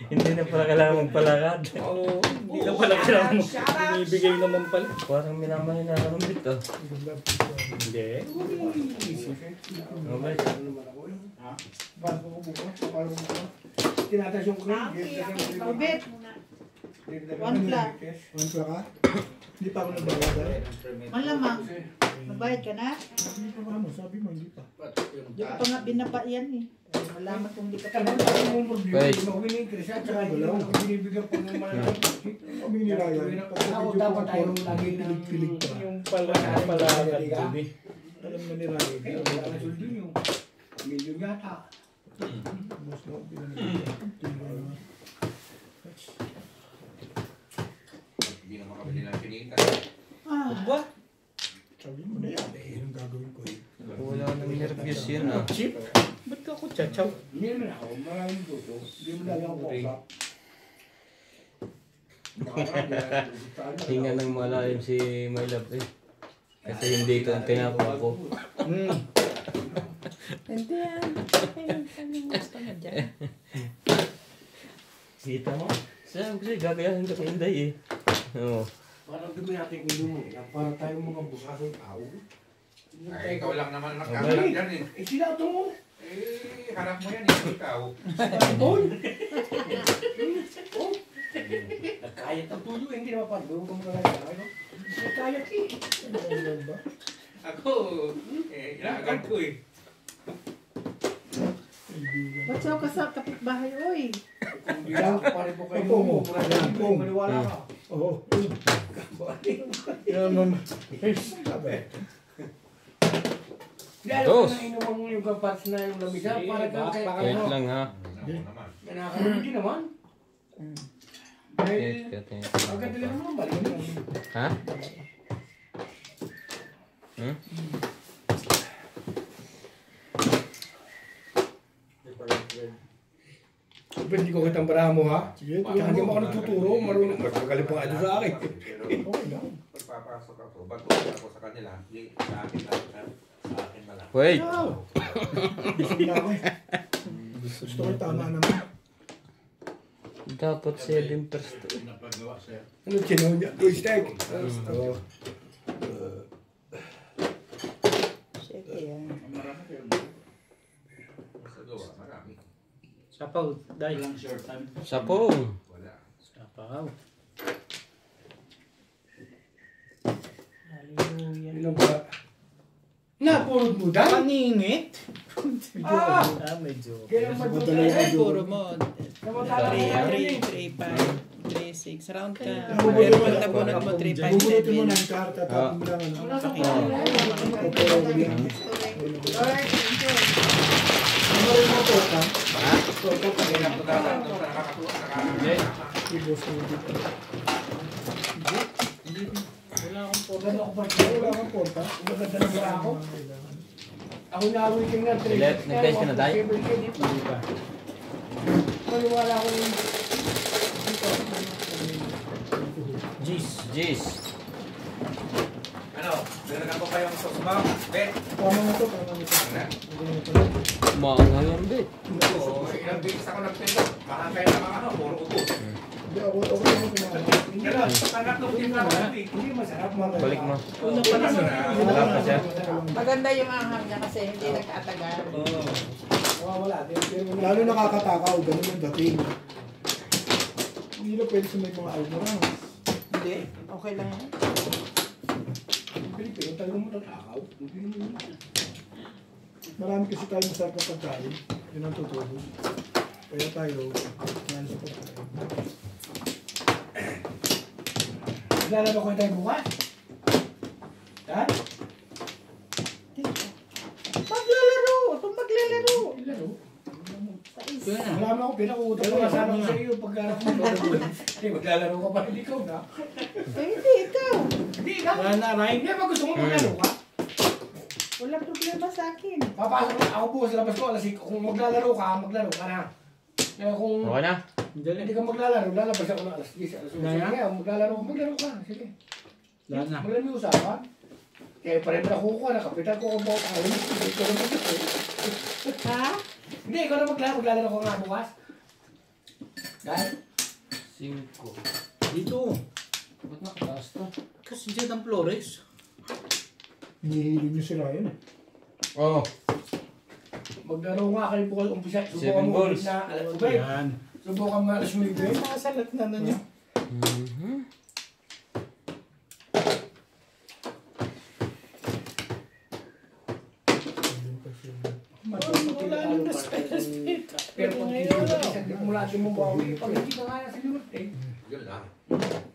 Hindi na pala kailangan magpalakad. Oo. Hindi na pala kailangan mo. Binibigay naman pala. Parang minamahin na naman dito. Hindi. Okay. Paano ko bukas? Paano ko bukas? Tinatas yung cream. Ubed. 1 flat. One pa ka? Hindi pa ako nagbayad eh. Malamang. Mabayad ka na? Hindi pa ba mo? Sabi mo, hindi pa. Hindi ko pa nga binaba yan eh. Malaman kung hindi ka pa Tanong binaba. ko yung problema. Wait. Hindi mo binigay sa tsaka hindi mo binibigyan po ng malalaki. Kami ni Ryan. Pag sa Ako video dapat ko, tayong lagi pilig-pilig pa. Yung palakad dun eh. Alam na ni Ryan. Kaya wala na suldo nyo. Milyon yata. Mas na pinangyayari. Hindi na makabili ng pinita. Ah, Sabi mo na yan eh. Anong gagawin ko eh? Wala nang nervyos yun ah. Chip? Ba't ka ako chachaw? Hindi naman ako. Maraming tuto. Hindi mo lang ako kausap. Hinga ng malalim si My Love eh. Kasi hindi ito ang tinakuha ko. hindi yan. Anong gusto mo dyan? Kita mo? Sabi ko siya, gagayahin ka kay Inday eh. Oo. Parang dumi natin ulo mo. Para tayo mga busasong tao. Ay, ikaw lang naman nakaharap yan eh. Eh, sila ito mo. Eh, harap mo yan eh, ikaw. Boy! Nagkayat ang tuyo, hindi naman pa. Doon ka muna lang. Nagkayat eh. Ako, inaagad ko eh. Ba't siya ka sa kapitbahay, oy? Kung bilang, pare po kayo Opo mo. mo. Kung maniwala ka. Oo. Yan, ma'am. Hindi, alam ko na inuman mo yung kapats na yung lamisa. Para kang kaya Wait lang ha. Nakakaroon din naman. Dahil, agad nila naman balik. Ha? Hmm? Hindi ko kitang baraha mo ha. Sige, Kaya hindi mo ako nagtuturo. Marunong. Mas magaling pa nga doon sa akin. Okay lang. Pagpapasok ako, batuhan ako sa kanila, sa akin lang, sa akin na lang. Wait. Gusto na ako eh. Gusto ko tama naman. Dapat 7%. Ano chino niya? Two steak. Oo. Sige yan. Sa gawa, marami. Sapaw, dahil. Sapong. Wala. Sapaw. Ano ba? Napulot mo dahil? Paningit? Ah! Medyo. Kaya Madali madali ako. ako. Puro mo. Namatala ko yan eh. 3, 5, 3, 6. Round ka. Bubulot Pero mo pag na. nabunot mo 3, 5, Bubulutin mo 7. ng karta, tapos mo lang ano. Nasa Okay. Ano rin mo to, ha? Kaya napagdadaan doon sa nakakatuwa sa kanila. Ibos mo dito. Wala akong porta. Wala kang porta. Maganda na ba ako? Ako na-waiting na 3. Let, nag-guys ka na tayo? Maniwala ko yung... Jeez. Ano, dalagan ko pa yung sauce mo? Bet. Tama mo to, tama mo to. Maanga yan, bet. Oo, ilang bilis ako nagpinto. Baka kayo naman ano, puro utos. Hindi ako yung pinaka. Hindi lang, tanggap ng timpla ko. Hindi masarap Balik mo. Una pa lang. Wala pa siya. Maganda yung anghang niya kasi hindi nagkatagal. Wala. Lalo nakakatakaw, ganun yung dating. Hindi na pwede sa may mga almoras. Hindi. Okay lang yan. Pilipino, talagang mo natakaw. Marami kasi tayo masarap na pagkain. Yun ang totoo. Kaya tayo, yan sa pagkain. Lalaba ko tayo bukas. Ha? Maglalaro! Itong maglalaro! Laro. Sa isa. Wala mo ako, pinakuutap ko sana ko sa iyo pagkarap mo. Hindi, maglalaro ka pa, hindi ikaw na. Eh, hindi, ikaw. Hindi ikaw. Hindi, pag gusto mo maglaro ka. Wala problema sa akin. Papasok ako bukas sa labas ko, alas 5. Kung maglaro ka na. Kaya kung Okay na? hindi ka maglalaro, lalabas ako na alas 10, alas 11. Kaya maglalaro ka. Sige. Lahat na. Wala may usapan. Kaya pa rin ako kuha, nakapitan ko kung bakit ako. Hindi ko na maglaro. Ha? Hindi, ikaw na maglalaro ko nga bukas. Dahil? 5. Dito. Ba't nakataas to? Kasi dyan ang Flores. Hinihiling nyo si Ryan eh. Oh. Maglaro nga kayo bukas umpisa. 7 balls. Na alas 9. Yan. Subukan mo alas 9. Masalat na nun yun. Wala nang na-special pero kung hindi mo lahat mo bawi, pag hindi ka kaya sa limot eh. Yun lang.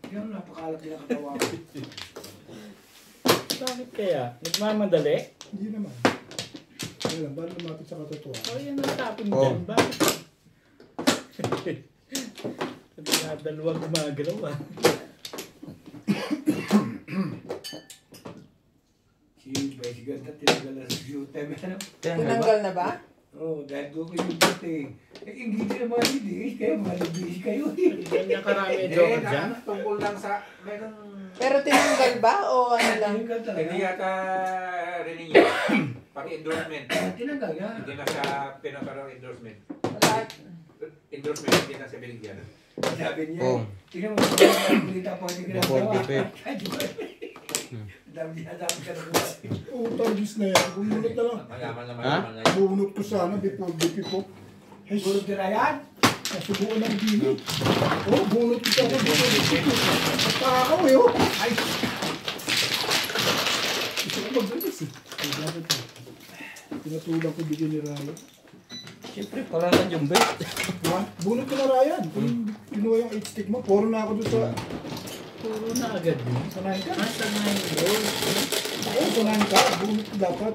Yun, napakalat nila katawa ko. Bakit kaya? Nagmamadali? Hindi naman. Kaya lang, ba't lumapit sa katotohanan? O yan ang topping Oh. dyan. Bakit? Dalawang gumagalaw ah. Si Vice Ganda tinanggal na sa showtime. Tinanggal na ba? Oo, dahil doon ko yung dati. Eh, hindi na mga hindi. Kaya mga busy kayo eh. Ganyan karami Hindi, joker dyan. tungkol lang sa, meron, Pero tinanggal ba o ano lang? Tinanggal talaga. hindi yata renew. Pati endorsement. Tinanggal nga. Hindi na siya pinakaroon endorsement. Lahat. endorsement din na sa binigyan. Sabi niya, Oh. tingnan mo, balita po hindi Before ginagawa. debate. Dami niya, dami ka na bukas. Utang na yan. Bumunot na lang. Mayaman na Ha? mayaman na yun. Bumunot ko sana before DP po. Hey, Bulog tira yan. nasubuan ng dili. Oh, bunot ko sana before DP po. Takaw eh, oh. Ay. Gusto ko mag-release eh. Pinatulang ko bigyan ni Ryan. Siyempre, palangan yung bait. Ha? Bunot ko na Ryan. Kung kinuha yung 8 stick mo, 4 na ako doon sa... Puro na agad yun. Sanayin ka. Nasa na yun. Oo, sanayin ka. Bunot ko dapat.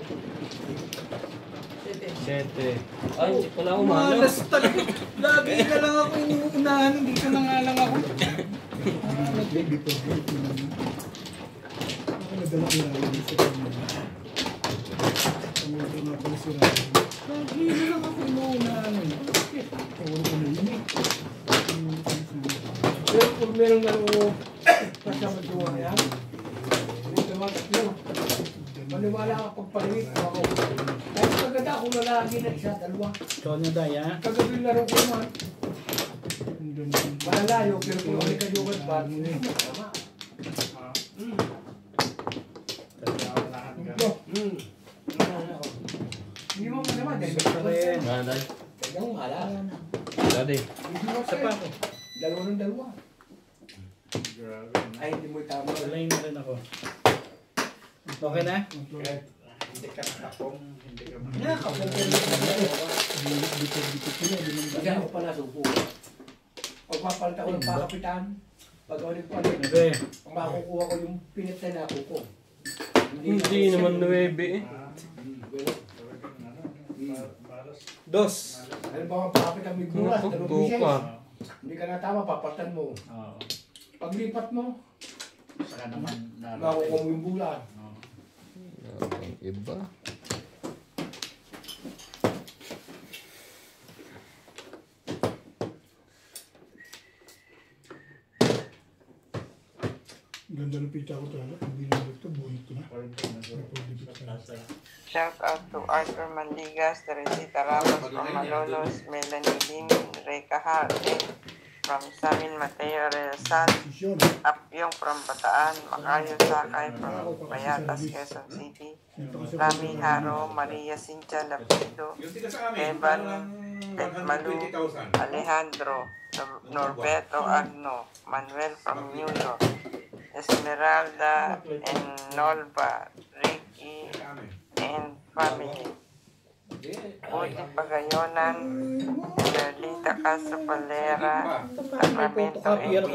7. Ay, hindi ko na umano. Malas talaga. Lagi na lang ako inuunahan. Dito na nga lang ako. Baby po. Ako nadala ko Ryan sa kanya. Ang mga nga pala si Ryan. Lagi na lang ako inuunahan. Tawag ko na yun eh. Pero kung meron na kasama jowa yan, hindi naman tatlo. Maniwala ka pagpalimit ko ako. Kahit maganda ako lalaki na isa, dalawa. Ikaw na Daya. Kagabi laro ko naman. Malalayo, pero kung may kayugan pa, tama. Hindi mo man naman, dahil Nanay. kaya mo hala. Daddy. Hindi mo Isa pa ako. Dalawa ng dalawa. Ay, hindi mo tama. Line na rin ako. Okay na? Hindi ka nakapong, hindi ka Nakakapong Kasi ako pala suko. Pagpapalit ako ng pakapitan, pag-ulit ko ulit, Okay. ang makukuha ko yung pinita na ako ko. Hindi naman 9 eh. Dos. Alam ba ang pakapitan may guras, Naku, dalawang tuka. pieces. Hindi ka na tama, papalitan mo. Oo. Paglipat mo, Saka naman na. makukuha mo yung bulan. Ang iba. Ganda ng pizza ko talaga. Pag binulot ko, bunot ko na. Shout out to Arthur Mandigas, Teresita Ramos from Malolos, Melanie Lim, Reka Harte, from Samin Mateo Real Sisyon. Apyong from Bataan, Macayo Sakay from Payatas, Quezon City, Rami Haro, Maria Cincha Lapido, Yung tiga sa amin, Evan parang Tetmalu, 120,000. Alejandro, Norberto Agno, Manuel from New York, Esmeralda and Nolba, Ricky Sa amin. and family. Uti Pagayonan, Merlita Casapalera, Sacramento, and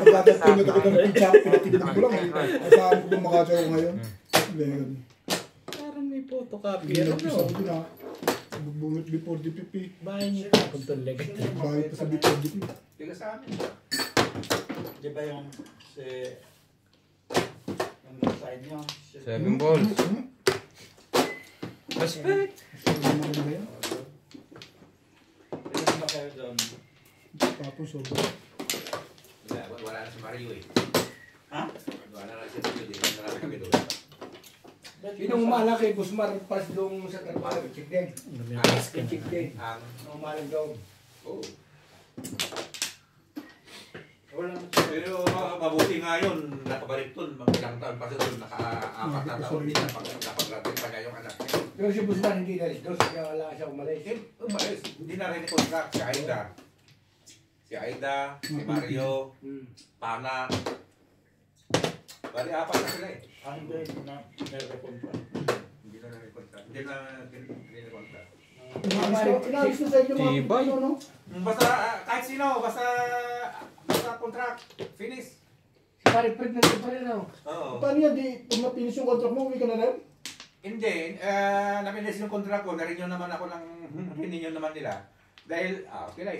Pagkakatulad ako ng pizza ko, pinatignan ko lang eh. Saan ko makasya ko ngayon? Leon. Parang may photocopy. Hindi Ano na no? ko na. Bumit before DPP. Bahay niyo pa kung tulig. Bahay pa sa before DPP. Tiga sa amin. Di ba yung si... Yung side nyo? 7 balls. Respect. Ilan ba kayo doon? Tapos sobra. Wala na si Mario eh. Ha? Wala na si Mario eh. Wala na kami doon. Sinong malaki, Gusmar, pas doon sa trabaho, check din. Check din. Ang, Ang malang daw. oh. Pero mabuti nga yun, nakabalik doon, ilang taon pa doon, naka-apat na taon din napag-graduate pa niya yung anak niya. Pero si Gusmar hindi na rin doon, kaya wala siya umalis. Eh, umalis, hindi na rin contract si Aida. Si Aida, si Mario, Pana. Bali, apat na sila eh. Ano ba yun na meron pa? Hindi na rin-contract. Hindi na contract. Inaalis na sa inyo mga Tibay. pizza, no? Basta, kahit sino, basta contract, finish. Si Paripred na rin pa rin ako. Oo. Paano yan? Pag na-finish yung contract mo, uwi ka na rin? Hindi, naminis yung contract ko, na-renew naman ako ng renew naman nila. Dahil, okay sila.